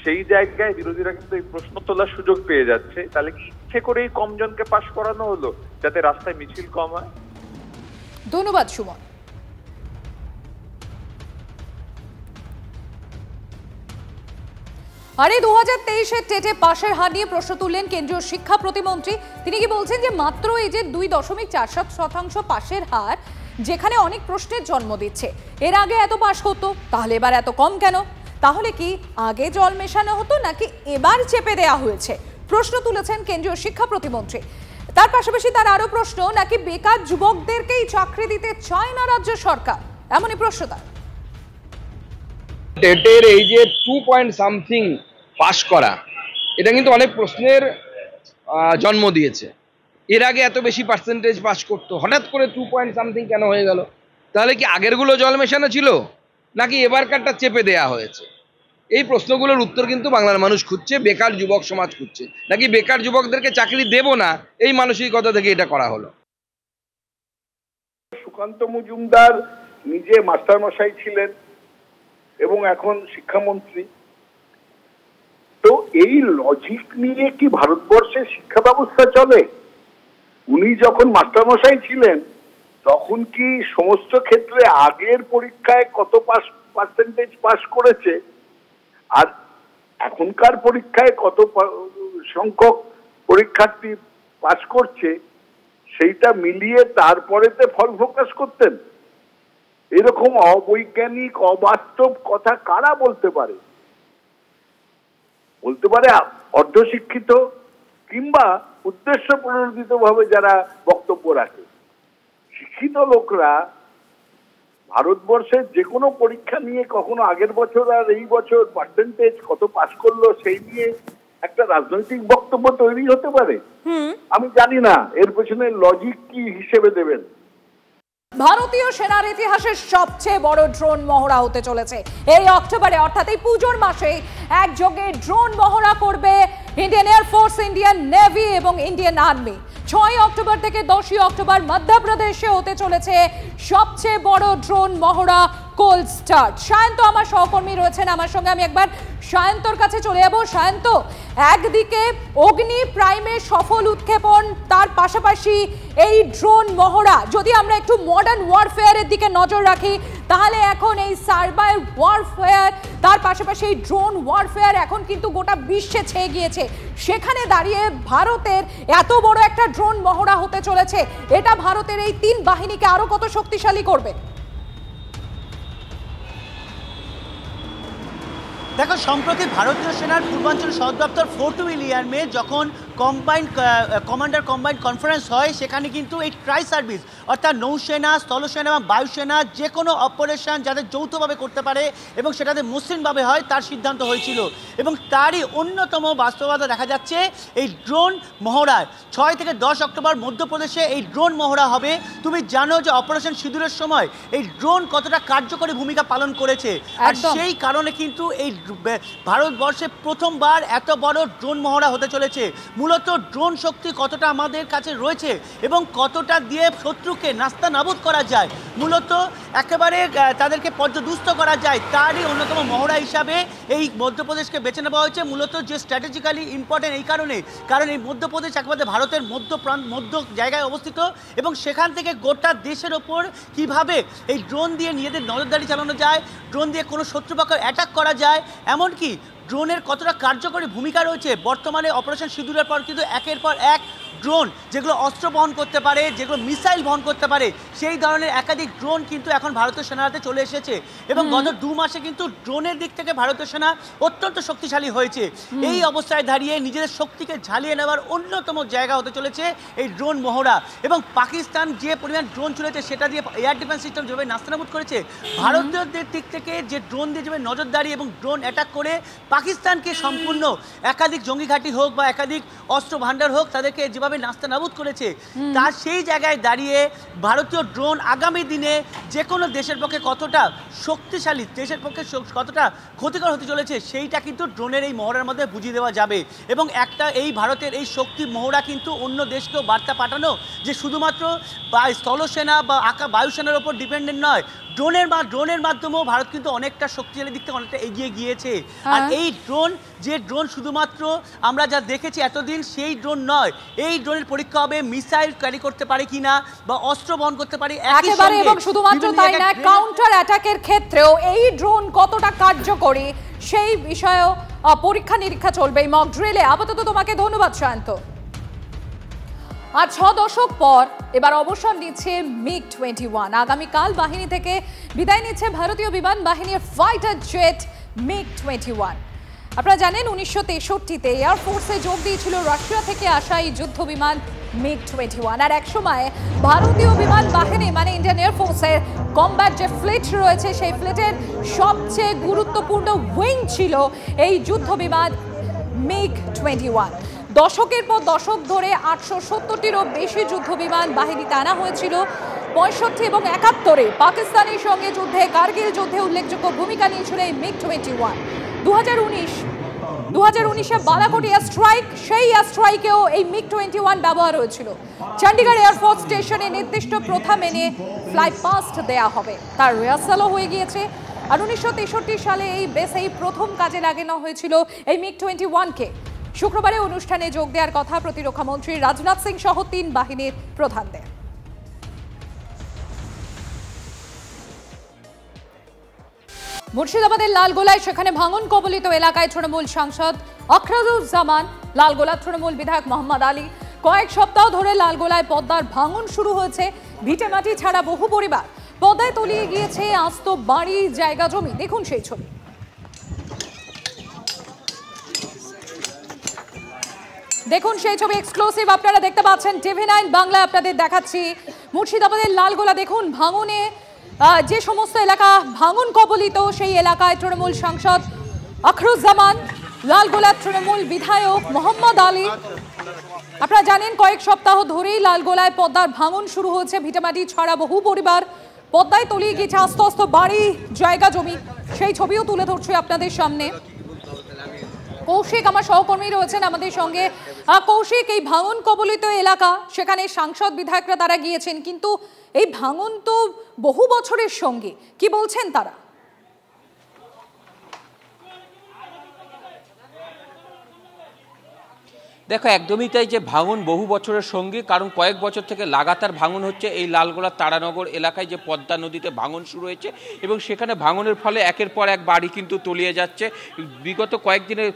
সেই জায়গায় বিরোধীরা কিন্তু এই প্রশ্ন তোলার সুযোগ পেয়ে যাচ্ছে, তাহলে কি ইচ্ছে করেই কম জনকে পাস করানো হলো যাতে রাস্তায় মিছিল কম হয়? ধন্যবাদ সুমন। আরে 2023-এর টেটে পাশের হার নিয়ে প্রশ্ন তুললেন কেন্দ্রীয় শিক্ষা প্রতিমন্ত্রী। তিনি কি বলছেন যে মাত্র এই যে 2.47% পাশের হার, যেখানে অনেক প্রশ্নের জন্ম দিচ্ছে। এর আগে এত পাশ হতো, তাহলে এবার এত কম কেন? তাহলে কি আগে জল মেশানো হতো নাকি এবার চেপে দেয়া হয়েছে? প্রশ্ন তুলেছেন কেন্দ্রীয় শিক্ষা প্রতিমন্ত্রী। তার পাশাপাশি তার আরো প্রশ্ন, নাকি বেকার যুবকদেরকেই চাকরি দিতে চায় না রাজ্য সরকার, এমনই প্রশ্ন তার। টেটের এই যে 2 পাস করা, এটা কিন্তু অনেক প্রশ্নের জন্ম দিয়েছে। এর আগে এত বেশি পার্সেন্টেজ পাস করতো, হঠাৎ করে 2 কেন হয়ে গেল? তাহলে কি আগেরগুলো জল মেশানো ছিল নাকি এবারকারটা চেপে দেয়া হয়েছে? এই প্রশ্নগুলোর উত্তর কিন্তু বাংলার মানুষ খুঁজছে, বেকার যুবক সমাজ খুঁজছে। নাকি বেকার যুবকদেরকে চাকরি দেব না এই মানসিকতা থেকে এটা করা হলো? সুকান্ত মজুমদার নিজে মাস্টারমশাই ছিলেন এবং এখন শিক্ষামন্ত্রী। তো এই লজিক নিয়ে কি ভারতবর্ষের শিক্ষা ব্যবস্থা চলে? উনি যখন মাস্টারমশাই ছিলেন তখন কি সমস্ত ক্ষেত্রে আগের পরীক্ষায় কত পার্সেন্টেজ পাস করেছে আর এখনকার পরীক্ষায় কত সংখ্যক পরীক্ষার্থী পাস করছে সেইটা মিলিয়ে তারপরেতে ফল প্রকাশ করতেন? এরকম অবৈজ্ঞানিক অবাস্তব কথা কারা বলতে পারে? বলতে পারে অর্ধশিক্ষিত কিংবা উদ্দেশ্য প্রণোদিত ভাবে যারা বক্তব্য রাখে। শিক্ষিত লোকরা ভারতবর্ষের যে কোনো পরীক্ষা নিয়ে কখনো আগের বছর আর এই বছর পার্সেন্টেজ কত পাস করলো সেই নিয়ে একটা রাজনৈতিক বক্তব্য তৈরি হতে পারে? আমি জানি না এর পেছনে লজিক কি হিসেবে দেবেন। ভারতীয় সেনার ইতিহাসের সবচেয়ে বড় ড্রোন মহড়া হতে চলেছে এই অক্টোবরে, অর্থাৎ এই পুজোর মাসে একযোগে ড্রোন মহড়া করবে ইন্ডিয়ান এয়ারফোর্স, ইন্ডিয়ান নেভি এবং ইন্ডিয়ান আর্মি। 6 অক্টোবর থেকে 10 অক্টোবর মধ্যপ্রদেশে হতে চলেছে সবচেয়ে বড় ড্রোন মহড়া কোল্ড স্টার্ট। সায়ন্ত আমার সহকর্মী রয়েছেন আমার সঙ্গে, আমি একবার সায়ন্তর কাছে চলে যাব। সায়ন্ত, একদিকে অগ্নি প্রাইমের সফল উৎক্ষেপণ, তার পাশাপাশি এই ড্রোন মহড়া। যদি আমরা একটু মডার্ন ওয়ারফেয়ারের দিকে নজর রাখি তাহলে এখন এই সাইবার ওয়ারফেয়ার, তার পাশাপাশি এই ড্রোন ওয়ারফেয়ার এখন কিন্তু গোটা বিশ্বে ছেয়ে গিয়েছে। সেখানে দাঁড়িয়ে ভারতের এত বড় একটা ড্রোন মহড়া হতে চলেছে, এটা ভারতের এই 3 বাহিনীকে আরো কত শক্তিশালী করবে? দেখো সম্প্রতি ভারতীয় সেনার পূর্বাঞ্চল সদর দপ্তর ফোর্ট উইলিয়ামে যখন কমান্ডার কম্বাইন্ড কনফারেন্স হয়, সেখানে কিন্তু এই ট্রাই সার্ভিস অর্থাৎ নৌসেনা, স্থলসেনা এবং বায়ুসেনা যে কোনো অপারেশন যাতে যৌথভাবে করতে পারে এবং সেটাতে মসৃণভাবে হয় তার সিদ্ধান্ত হয়েছিল। এবং তারই অন্যতম বাস্তবতা দেখা যাচ্ছে এই ড্রোন মহড়ায়। 6 থেকে 10 অক্টোবর মধ্যপ্রদেশে এই ড্রোন মহড়া হবে। তুমি জানো যে অপারেশন সিঁদুরের সময় এই ড্রোন কতটা কার্যকরী ভূমিকা পালন করেছে, আর সেই কারণে কিন্তু এই ভারতবর্ষে প্রথমবার এত বড় ড্রোন মহড়া হতে চলেছে। মূলত ড্রোন শক্তি কতটা আমাদের কাছে রয়েছে এবং কতটা দিয়ে শত্রুকে নাস্তানাবুদ করা যায়, মূলত একেবারে তাদেরকে পর্যদুস্ত করা যায়, তারই অন্যতম মহড়া হিসাবে এই মধ্যপ্রদেশকে বেছে নেওয়া হয়েছে। মূলত যে স্ট্র্যাটেজিক্যালি ইম্পর্টেন্ট এই কারণ এই মধ্যপ্রদেশ একেবারে ভারতের মধ্য জায়গায় অবস্থিত এবং সেখান থেকে গোটা দেশের ওপর কিভাবে এই ড্রোন দিয়ে নিজেদের নজরদারি চালানো যায়, ড্রোন দিয়ে কোনো শত্রুপক্ষ অ্যাটাক করা যায়, এমনকি ড্রোনের কতটা কার্যকরী ভূমিকা রয়েছে। বর্তমানে অপারেশন সিঁদুরের পর কিন্তু একের পর এক ড্রোন যেগুলো অস্ত্র বহন করতে পারে, যেগুলো মিসাইল বহন করতে পারে, সেই ধরনের একাধিক ড্রোন কিন্তু এখন ভারতীয় সেনার হাতে চলে এসেছে এবং গত 2 মাসে কিন্তু ড্রোনের দিক থেকে ভারতীয় সেনা অত্যন্ত শক্তিশালী হয়েছে। এই অবস্থায় দাঁড়িয়ে নিজেদের শক্তিকে ঝালিয়ে নেওয়ার অন্যতম জায়গা হতে চলেছে এই ড্রোন মহড়া। এবং পাকিস্তান যে পরিমাণ ড্রোন চলেছে সেটা দিয়ে এয়ার ডিফেন্স সিস্টেম যেভাবে নাস্তানাবুদ করেছে, ভারতীয়দের দিক থেকে যে ড্রোন দিয়ে যেভাবে নজরদারি এবং ড্রোন অ্যাটাক করে পাকিস্তানকে সম্পূর্ণ একাধিক জঙ্গি ঘাঁটি হোক বা একাধিক অস্ত্র ভাণ্ডার হোক তাদেরকে যেভাবে নাস্তানাবুদ করেছে, তার সেই জায়গায় দাঁড়িয়ে ভারতীয় ড্রোন আগামী দিনে যে কোনো দেশের পক্ষে কতটা শক্তিশালী, দেশের পক্ষে কতটা ক্ষতিকর হতে চলেছে, সেইটা কিন্তু ড্রোনের এই মহড়ার মধ্যে বুঝিয়ে দেওয়া যাবে। এবং একটা এই ভারতের এই শক্তি মহড়া কিন্তু অন্য দেশকেও বার্তা পাঠানো যে শুধুমাত্র স্থলসেনা বা বায়ুসেনার ওপর ডিপেন্ডেন্ট নয়, ড্রোনের মাধ্যমেও ভারত কিন্তু অনেকটা শক্তিশালী দিক থেকে অনেকটা এগিয়ে গিয়েছে। আর এই ড্রোন শুধুমাত্র আমরা যা দেখেছি এতদিন সেই ড্রোন নয়, এই ড্রোনের পরীক্ষা হবে মিসাইল ক্যারি করতে পারে কিনা বা অস্ত্র বহন করতে পারে একেবারে, এবং শুধুমাত্র তাই না, কাউন্টার অ্যাটাকের ক্ষেত্রেও এই ড্রোন কতটা কার্যকরী সেই বিষয়েও পরীক্ষা নিরীক্ষা চলবে এই মক ড্রিলে। আপাতত তোমাকে ধন্যবাদ সায়ন্ত। আর 6 দশক পর এবার অবসর নিচ্ছে MiG-21। আগামীকাল বাহিনী থেকে বিদায় নিচ্ছে ভারতীয় বিমান বাহিনীর ফাইটার জেট MiG-21। আপনারা জানেন 1963-তে এয়ারফোর্সে যোগ দিয়েছিল রাশিয়া থেকে আসা এই যুদ্ধ বিমান MiG-21। আর একসময় ভারতীয় বিমান বাহিনী মানে ইন্ডিয়ান এয়ারফোর্সের কমব্যাট যে ফ্লিট রয়েছে সেই ফ্লিটের সবচেয়ে গুরুত্বপূর্ণ উইং ছিল এই যুদ্ধ বিমান MiG-21। দশকের পর দশক ধরে 870টিরও বেশি যুদ্ধ বিমান বাহিনীতে আনা হয়েছিল। 65 এবং 71-এ পাকিস্তানের সঙ্গে যুদ্ধে, কার্গিল যুদ্ধে উল্লেখযোগ্য ভূমিকা নিয়েছিল এই MiG-21। 2019-এ বালাকোট এয়ার স্ট্রাইক, সেই এয়ার স্ট্রাইকেও এই MiG-21 ব্যবহার হয়েছিল। চণ্ডীগড় এয়ারফোর্স স্টেশনে নির্দিষ্ট প্রথা মেনে ফ্লাই পাস্ট দেয়া হবে, তার রিহার্সালও হয়ে গিয়েছে। আর 1963 সালে এই বেসেই প্রথম কাজে লাগানো হয়েছিল এই MiG-21-কে। শুক্রবারে অনুষ্ঠানে যোগ দেওয়ার কথা প্রতিরক্ষা মন্ত্রী রাজনাথ সিং সহ 3 বাহিনীর প্রধানদের। মুর্শিদাবাদের লালগোলায় সেখানে ভাঙন কবলিত এলাকায় তৃণমূল সাংসদ আখরারুজ্জামান, লালগোলা তৃণমূল বিধায়ক মোহাম্মদ আলী। কয়েক সপ্তাহ ধরে লালগোলায় পদ্মার ভাঙন শুরু হয়েছে। ভিটেমাটি ছাড়া বহু পরিবার পদ্মায় তলিয়ে গিয়েছে আস্ত বাড়ি, জায়গা, জমি। দেখুন সেই ছবি। দেখুন সেই ছবি এক্সক্লুসিভ আপনারা দেখতে পাচ্ছেন TV9 বাংলায় আপনাদের দেখাচ্ছি। মুর্শিদাবাদের লালগোলা দেখুন, ভাঙনে যে সমস্ত এলাকা ভাঙন কবলিত সেই এলাকায় তৃণমূল সাংসদ আখরুজ্জামান, লালগোলার তৃণমূল বিধায়ক মোহাম্মদ আলী। আপনারা জানেন কয়েক সপ্তাহ ধরেই লালগোলায় পদ্মার ভাঙন শুরু হয়েছে। ভিটেমাটি ছাড়া বহু পরিবার পদ্মায় তলিয়ে গিয়েছে আস্ত আস্ত বাড়ি, জায়গা, জমি। সেই ছবিও তুলে ধরছে আপনাদের সামনে। কৌশিক আমার সহকর্মী রয়েছেন আমাদের সঙ্গে। কৌশিক, এই ভাঙন কবলিত এলাকা, সেখানে সাংসদ বিধায়করা তারা গিয়েছেন, কিন্তু এই ভাঙন তো বহু বছরের সঙ্গে, কি বলছেন তারা? দেখো একদমই তাই, যে ভাঙন বহু বছরের সঙ্গী, কারণ কয়েক বছর থেকে লাগাতার ভাঙন হচ্ছে এই লালগোলার তারানগর এলাকায়, যে পদ্মা নদীতে ভাঙন শুরু হয়েছে এবং সেখানে ভাঙনের ফলে একের পর এক বাড়ি কিন্তু তলিয়ে যাচ্ছে। বিগত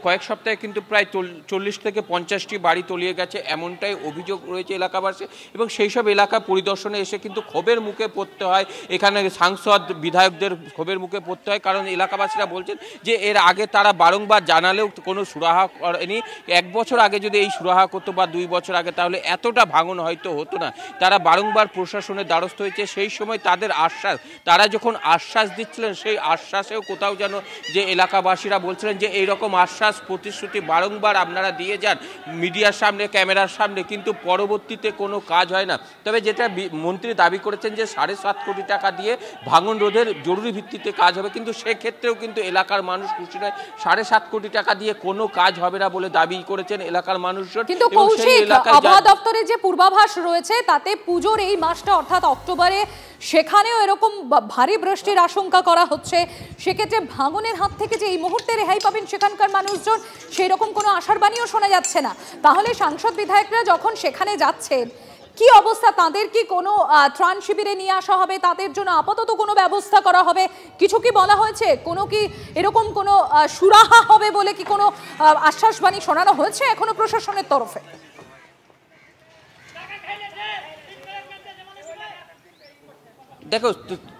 কয়েক সপ্তাহে কিন্তু প্রায় 40 থেকে 50টি বাড়ি তলিয়ে গেছে, এমনটাই অভিযোগ রয়েছে এলাকাবাসী। এবং সেই সব এলাকা পরিদর্শনে এসে কিন্তু ক্ষোভের মুখে পড়তে হয়, এখানে সাংসদ বিধায়কদের ক্ষোভের মুখে পড়তে হয়, কারণ এলাকাবাসীরা বলছেন যে এর আগে তারা বারংবার জানালেও কোনো সুরাহা করেনি। 1 বছর আগে যদি এই সুরাহা করতো বা 2 বছর আগে, তাহলে এতটা ভাঙন হয়তো হতো না। তারা বারংবার প্রশাসনের দ্বারস্থ হয়েছে। সেই সময় তাদের আশ্বাস, তারা যখন আশ্বাস দিচ্ছিলেন, সেই আশ্বাসেও কোথাও যেন যে এলাকাবাসীরা বলছিলেন যে এইরকম আশ্বাস প্রতিশ্রুতি বারংবার আপনারা দিয়ে যান মিডিয়ার সামনে, ক্যামেরার সামনে, কিন্তু পরবর্তীতে কোনো কাজ হয় না। তবে যেটা মন্ত্রী দাবি করেছেন যে 7.5 কোটি টাকা দিয়ে ভাঙন রোধের জরুরি ভিত্তিতে কাজ হবে, কিন্তু সেক্ষেত্রেও কিন্তু এলাকার মানুষ খুশি নয়। 7.5 কোটি টাকা দিয়ে কোনো কাজ হবে না বলে দাবি করেছেন এলাকার মানুষজন। কিন্তু কৌশিক, আবহাওয়া দপ্তরের যে পূর্বাভাস রয়েছে তাতে পুজোর এই মাসটা অর্থাৎ অক্টোবরে সেখানেও এরকম ভারী বৃষ্টির আশঙ্কা করা হচ্ছে। সেক্ষেত্রে ভাঙনের হাত থেকে যে এই মুহূর্তে রেহাই পাবেন সেখানকার মানুষজন, সেই রকম কোনো আশার বাণীও শোনা যাচ্ছে না। তাহলে সাংসদ বিধায়করা যখন সেখানে যাচ্ছেন, কি অবস্থা? তাদের কি কোনো ত্রাণ শিবিরে নিয়ে আসা হবে? তাদের জন্য আপাতত কোনো ব্যবস্থা করা হবে? কিছু কি বলা হয়েছে? কোনো কি এরকম কোনো সুরাহা হবে বলে কি কোনো আশ্বাসবাণী শোনানো হয়েছে এখনো প্রশাসনের তরফে? দেখো,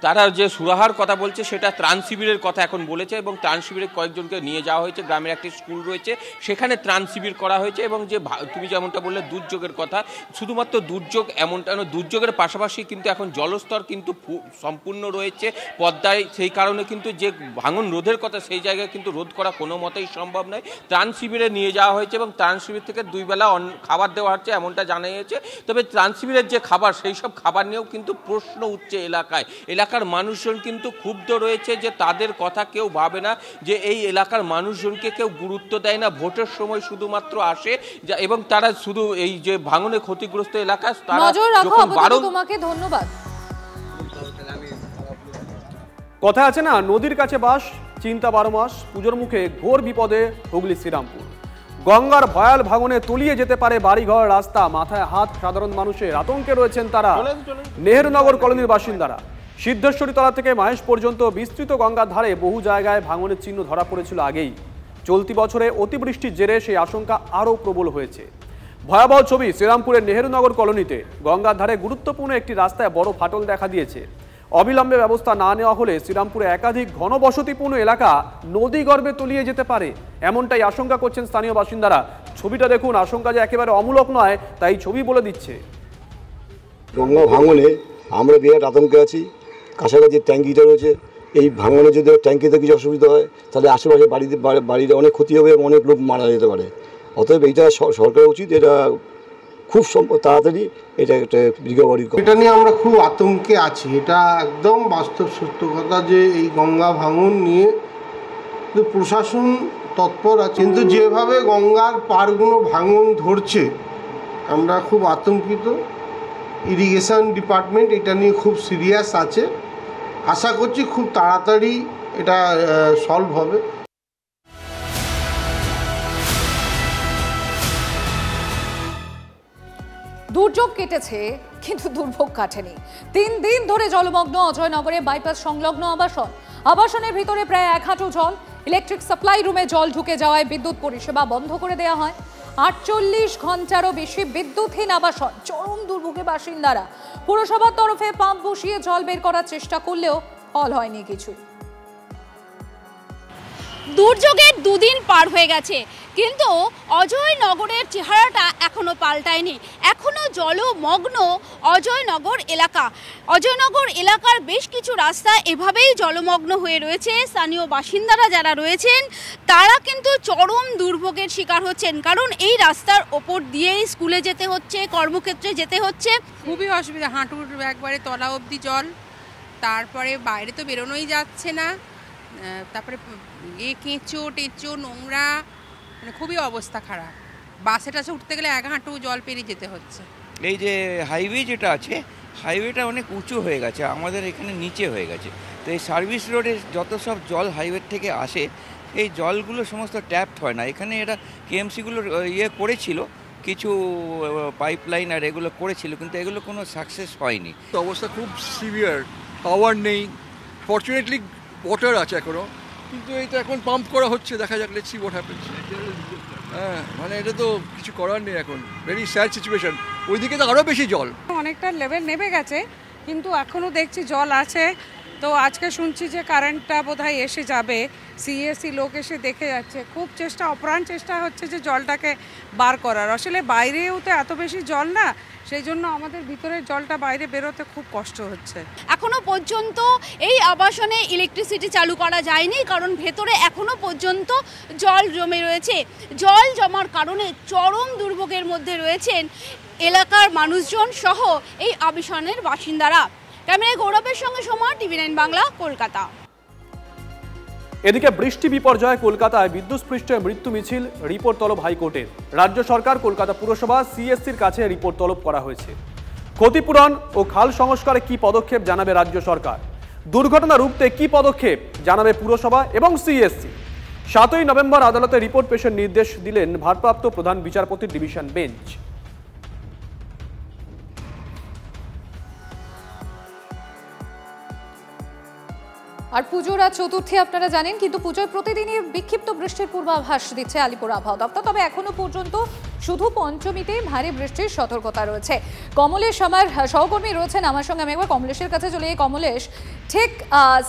তারা যে সুরাহার কথা বলছে সেটা ত্রাণ শিবিরের কথা এখন বলেছে, এবং ত্রাণ শিবিরে কয়েকজনকে নিয়ে যাওয়া হয়েছে। গ্রামের একটি স্কুল রয়েছে, সেখানে ত্রাণ শিবির করা হয়েছে। এবং যে তুমি যেমনটা বললে দুর্যোগের কথা, শুধুমাত্র দুর্যোগ এমনটা নয়, দুর্যোগের পাশাপাশি কিন্তু এখন জলস্তর কিন্তু সম্পূর্ণ রয়েছে পদ্মায়। সেই কারণে কিন্তু যে ভাঙন রোধের কথা, সেই জায়গায় কিন্তু রোধ করা কোনো মতেই সম্ভব নয়। ত্রাণ শিবিরে নিয়ে যাওয়া হয়েছে এবং ত্রাণ শিবির থেকে 2 বেলা খাবার দেওয়া হচ্ছে, এমনটা জানা গিয়েছে। তবে ত্রাণ শিবিরের যে খাবার, সেই সব খাবার নিয়েও কিন্তু প্রশ্ন উঠছে এলাকার মানুষজন কিন্তু ক্ষুব্ধ রয়েছে যে তাদের কথা কেউ ভাবে না, যে এই এলাকার মানুষজনকে কেউ গুরুত্ব দেয় না। ভোটের সময় শুধুমাত্র আসে এবং তারা শুধু এই যে ভাঙনে ক্ষতিগ্রস্ত এলাকা, তোমাকে ধন্যবাদ। কথা আছে না, নদীর কাছে বাস, চিন্তা 12 মাস। পুজোর মুখে ঘোর বিপদে হুগলি শ্রীরামপুর। গঙ্গার ভয়াল ভাঙনে তলিয়ে যেতে পারে বাড়িঘর, রাস্তা। মাথায় হাত সাধারণ মানুষের, আতঙ্কে রয়েছেন তারা। নেহরুনগর কলোনির বাসিন্দারা। সিদ্ধেশ্বরী তলা থেকে মাহেশ পর্যন্ত বিস্তৃত গঙ্গার ধারে বহু জায়গায় ভাঙনের চিহ্ন ধরা পড়েছিল আগেই। চলতি বছরে অতিবৃষ্টির জেরে সেই আশঙ্কা আরও প্রবল হয়েছে। ভয়াবহ ছবি শ্রীরামপুরের নেহরুনগর কলোনিতে। গঙ্গার ধারে গুরুত্বপূর্ণ একটি রাস্তায় বড় ফাটল দেখা দিয়েছে। অবিলম্বে ব্যবস্থা না নেওয়া হলে শ্রীরামপুরে একাধিক ঘনবসতিপূর্ণ এলাকা নদী গর্ভে তলিয়ে যেতে পারে, এমনটাই আশঙ্কা করছেন স্থানীয় বাসিন্দারা। ছবিটা দেখুন, আশঙ্কা যে একেবারে অমূলক নয় তাই ছবি বলে দিচ্ছে। গঙ্গা ভাঙনে আমরা বিরাট আতঙ্কে আছি। কাছাকাছি ট্যাঙ্কিটা রয়েছে, এই ভাঙনে যদি ট্যাঙ্কিতে কিছু অসুবিধা হয় তাহলে আশেপাশে বাড়িতে অনেক ক্ষতি হবে এবং অনেক লোক মারা যেতে পারে। অতএব এইটা সরকারের উচিত, এটা খুব তাড়াতাড়ি এটা একটা রিকভারি। এটা নিয়ে আমরা খুব আতঙ্কে আছি। এটা একদম বাস্তব সত্য কথা যে এই গঙ্গা ভাঙন নিয়ে প্রশাসন তৎপর আছে, কিন্তু যেভাবে গঙ্গার পাড়গুলো ভাঙন ধরছে আমরা খুব আতঙ্কিত। ইরিগেশন ডিপার্টমেন্ট এটা নিয়ে খুব সিরিয়াস আছে। আশা করছি খুব তাড়াতাড়ি এটা সলভ হবে। দুর্যোগ কেটেছে কিন্তু দুর্ভোগ কাটেনি। 3 দিন ধরে জলমগ্ন অজয়নগরে বাইপাস সংলগ্ন আবাসনের ভিতরে প্রায় 1 হাঁটু জল। ইলেকট্রিক সাপ্লাই রুমে জল ঢুকে যাওয়ায় বিদ্যুৎ পরিষেবা বন্ধ করে দেওয়া হয়। 48 ঘন্টারও বেশি বিদ্যুৎহীন আবাসন, চরম দুর্ভোগে বাসিন্দারা। পুরসভার তরফে পাম্প বসিয়ে জল বের করার চেষ্টা করলেও ফল হয়নি কিছু। দুর্যোগের 2 দিন পার হয়ে গেছে, কিন্তু অজয়নগরের চেহারাটা এখনো পাল্টায়নি। এখনো জলমগ্ন অজয়নগর এলাকা। অজয়নগর এলাকার বেশ কিছু রাস্তা এভাবেই জলমগ্ন হয়ে রয়েছে। স্থানীয় বাসিন্দারা যারা রয়েছেন তারা কিন্তু চরম দুর্ভোগের শিকার হচ্ছেন, কারণ এই রাস্তার ওপর দিয়েই স্কুলে যেতে হচ্ছে, কর্মক্ষেত্রে যেতে হচ্ছে। খুবই অসুবিধা, হাঁটুর একবারে তলা অবধি জল। তারপরে বাইরে তো বেরোনোই যাচ্ছে না। তারপরে কেঁচো টেঁচো নোংরা, মানে খুবই অবস্থা খারাপ। বাসে টাসে উঠতে গেলে 1 হাঁটু জল পেরিয়ে যেতে হচ্ছে। এই যে হাইওয়ে যেটা আছে, হাইওয়েটা অনেক উঁচু হয়ে গেছে, আমাদের এখানে নিচে হয়ে গেছে। তো এই সার্ভিস রোডে যত সব জল হাইওয়ে থেকে আসে, এই জলগুলো সমস্ত ট্যাপড হয় না। এখানে এরা কেএমসিগুলো করেছিল, কিছু পাইপলাইন আর এগুলো করেছিল, কিন্তু এগুলো কোনো সাকসেস হয়নি। অবস্থা খুব সিভিয়ার, পাওয়ার নেই। ফর্চুনেটলি ওয়াটার আছে এখনো, কিন্তু এইটা এখন পাম্প করা হচ্ছে, দেখা যাক, লেটস সি হোয়াট হ্যাপেন্স। হ্যাঁ, মানে এটা তো কিছু করার নেই এখন, ভেরি স্যাড সিচুয়েশন। ওইদিকে তো আরও বেশি জল, অনেকটা লেভেল নেমে গেছে, কিন্তু এখনও দেখছি জল আছে। তো আজকে শুনছি যে কারেন্টটা বোধহয় এসে যাবে, সিএসসি লোক এসে দেখে যাচ্ছে। খুব অপ্রাণ চেষ্টা হচ্ছে যে জলটাকে বার করার। আসলে বাইরেও তো এত বেশি জল না, সেই জন্য আমাদের ভিতরের জলটা বাইরে বেরোতে খুব কষ্ট হচ্ছে। এখনো পর্যন্ত এই আবাসনে ইলেকট্রিসিটি চালু করা যায়নি, কারণ ভেতরে এখনো পর্যন্ত জল জমে রয়েছে। জল জমার কারণে চরম দুর্ভোগের মধ্যে রয়েছেন এলাকার মানুষজন সহ এই আবাসনের বাসিন্দারা। ক্যামেরায় গৌরবের সঙ্গে সোমা, TV9 বাংলা, কলকাতা। এদিকে বৃষ্টি বিপর্যয়ে কলকাতায় বিদ্যুৎস্পৃষ্টে মৃত্যু মিছিল, রিপোর্ট তলব হাইকোর্টের। রাজ্য সরকার, কলকাতা পুরসভা, সিএসসির কাছে রিপোর্ট তলব করা হয়েছে। ক্ষতিপূরণ ও খাল সংস্কারে কি পদক্ষেপ জানাবে রাজ্য সরকার, দুর্ঘটনা রুখতে কি পদক্ষেপ জানাবে পুরসভা এবং সিএসসি। 7ই নভেম্বর আদালতে রিপোর্ট পেশের নির্দেশ দিলেন ভারপ্রাপ্ত প্রধান বিচারপতির ডিভিশন বেঞ্চ। আর পুজোর আজ চতুর্থী আপনারা জানেন, কিন্তু পুজোয় প্রতিদিনই বিক্ষিপ্ত বৃষ্টির পূর্বাভাস দিচ্ছে আলিপুর আবহাওয়া দপ্তর। তবে এখনো পর্যন্ত শুধু পঞ্চমীতে ভারী বৃষ্টির সতর্কতা রয়েছে। কমলেশ আমার সহকর্মী রয়েছেন আমার সঙ্গে, আমি একবার কমলেশের কাছে চলে যাই। কমলেশ, ঠিক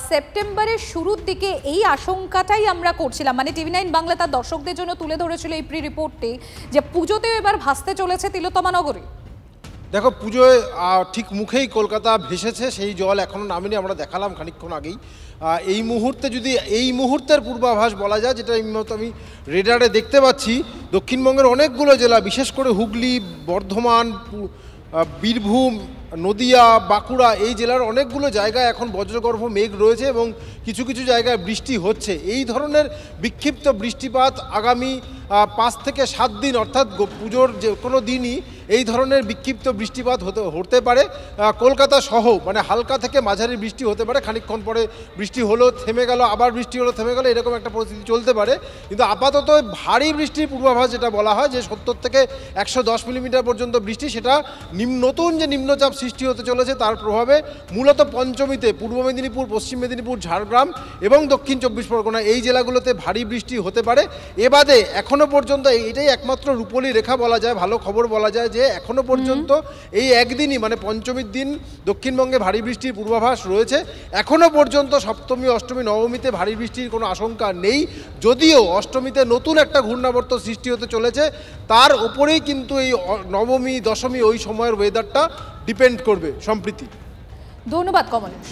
সেপ্টেম্বরের শুরুর দিকে এই আশঙ্কাটাই আমরা করছিলাম, মানে TV9 বাংলা তার দর্শকদের জন্য তুলে ধরেছিল এই প্রি রিপোর্টটি, যে পুজোতেও এবার ভাসতে চলেছে তিলোত্তমা নগরী। দেখো, পুজোয় ঠিক মুখেই কলকাতা ভেসেছে, সেই জল এখনও নামেনি, আমরা দেখালাম খানিকক্ষণ আগেই। এই মুহূর্তে যদি এই মুহূর্তের পূর্বাভাস বলা যায়, যেটা আমি রেডারে দেখতে পাচ্ছি, দক্ষিণবঙ্গের অনেকগুলো জেলা, বিশেষ করে হুগলি, বর্ধমান, বীরভূম, নদিয়া, বাঁকুড়া, এই জেলার অনেকগুলো জায়গায় এখন বজ্রগর্ভ মেঘ রয়েছে এবং কিছু কিছু জায়গায় বৃষ্টি হচ্ছে। এই ধরনের বিক্ষিপ্ত বৃষ্টিপাত আগামী 5 থেকে 7 দিন, অর্থাৎ পুজোর যে কোনো দিনই এই ধরনের বিক্ষিপ্ত বৃষ্টিপাত হতে পারে। কলকাতা সহ মানে হালকা থেকে মাঝারি বৃষ্টি হতে পারে, খানিকক্ষণ পরে বৃষ্টি হলো থেমে গেল, আবার বৃষ্টি হলো থেমে গেল, এরকম একটা পরিস্থিতি চলতে পারে। কিন্তু আপাতত ভারী বৃষ্টির পূর্বাভাস যেটা বলা হয়, যে 70 থেকে 110 মিলিমিটার পর্যন্ত বৃষ্টি, সেটা নতুন যে নিম্নচাপ সৃষ্টি হতে চলেছে তার প্রভাবে মূলত পঞ্চমীতে পূর্ব মেদিনীপুর, পশ্চিম মেদিনীপুর, ঝাড়গ্রাম এবং দক্ষিণ 24 পরগনা এই জেলাগুলোতে ভারী বৃষ্টি হতে পারে। এ বাদে এখনও পর্যন্ত এটাই একমাত্র রূপলি রেখা বলা যায়, ভালো খবর বলা যায়, যে এখনও পর্যন্ত এই একদিনই মানে পঞ্চমীর দিন দক্ষিণবঙ্গে ভারী বৃষ্টির পূর্বাভাস রয়েছে। এখনও পর্যন্ত সপ্তমী, অষ্টমী, নবমীতে ভারী বৃষ্টির কোনো আশঙ্কা নেই, যদিও অষ্টমীতে নতুন একটা ঘূর্ণাবর্ত সৃষ্টি হতে চলেছে। তার উপরেই কিন্তু এই নবমী, দশমী ওই সময়ের ওয়েদারটা ডিপেন্ড করবে। সম্প্রীতি, ধন্যবাদ কমলেশ।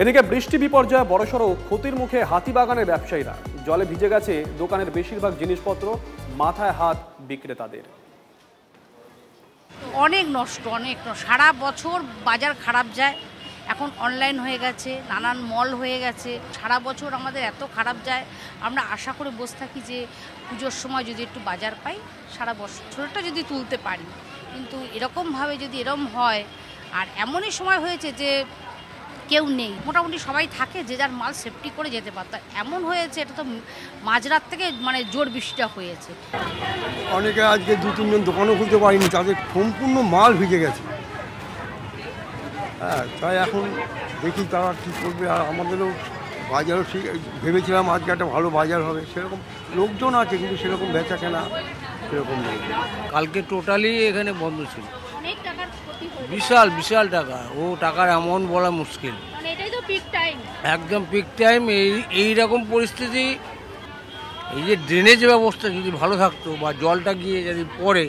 এদিকে বৃষ্টি বিপর্যয়ে বড়সড় ক্ষতির মুখে হাতিবাগানের ব্যবসায়ীরা। জলে ভিজে গেছে দোকানের বেশিরভাগ জিনিসপত্র, মাথায় হাত বিক্রেতাদের। অনেক নষ্ট, সারা বছর বাজার খারাপ যায়, এখন অনলাইন হয়ে গেছে, নানান মল হয়ে গেছে, সারা বছর আমাদের এত খারাপ যায়। আমরা আশা করে বসে থাকি যে পুজোর সময় যদি একটু বাজার পাই, সারা বছরটা যদি তুলতে পারি, কিন্তু এরকমভাবে যদি এরম হয়, আর এমনই সময় হয়েছে যে কেউ নেই, মোটামুটি সবাই থাকে, যে যার মাল সেফটি করে যেতে পারত, এমন হয়েছে। এটা তো মাঝরাত থেকে মানে জোর বৃষ্টিটা হয়েছে। অনেকে আজকে 2-3 জন দোকানও খুলতে পারিনি, তাদের সম্পূর্ণ মাল ভিজে গেছে। হ্যাঁ, তাই এখন দেখি তারা কী করবে। আর আমাদেরও বাজারও ঠিক ভেবেছিলাম আজকে একটা ভালো বাজার হবে, সেরকম লোকজন আছে কিন্তু সেরকম বেচা কেনা সেরকম নেই। কালকে টোটালি এখানে বন্ধ ছিল, বিশাল টাকা, ও টাকার অ্যামাউন্ট বলা মুশকিল। একদম পিক টাইম। এইরকম পরিস্থিতি, এই যে ড্রেনেজ ব্যবস্থা যদি ভালো থাকতো, বা জলটা গিয়ে যদি পড়ে,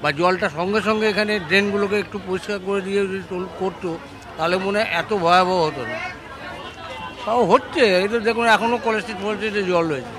বা জলটা সঙ্গে সঙ্গে এখানে ড্রেনগুলোকে একটু পরিষ্কার করে দিয়ে যদি করতো, তাহলে মনে হয় এত ভয়াবহ হতো না। তাও হচ্ছে, এই তো দেখুন এখনও কলেজ স্ট্রিটে জল রয়েছে।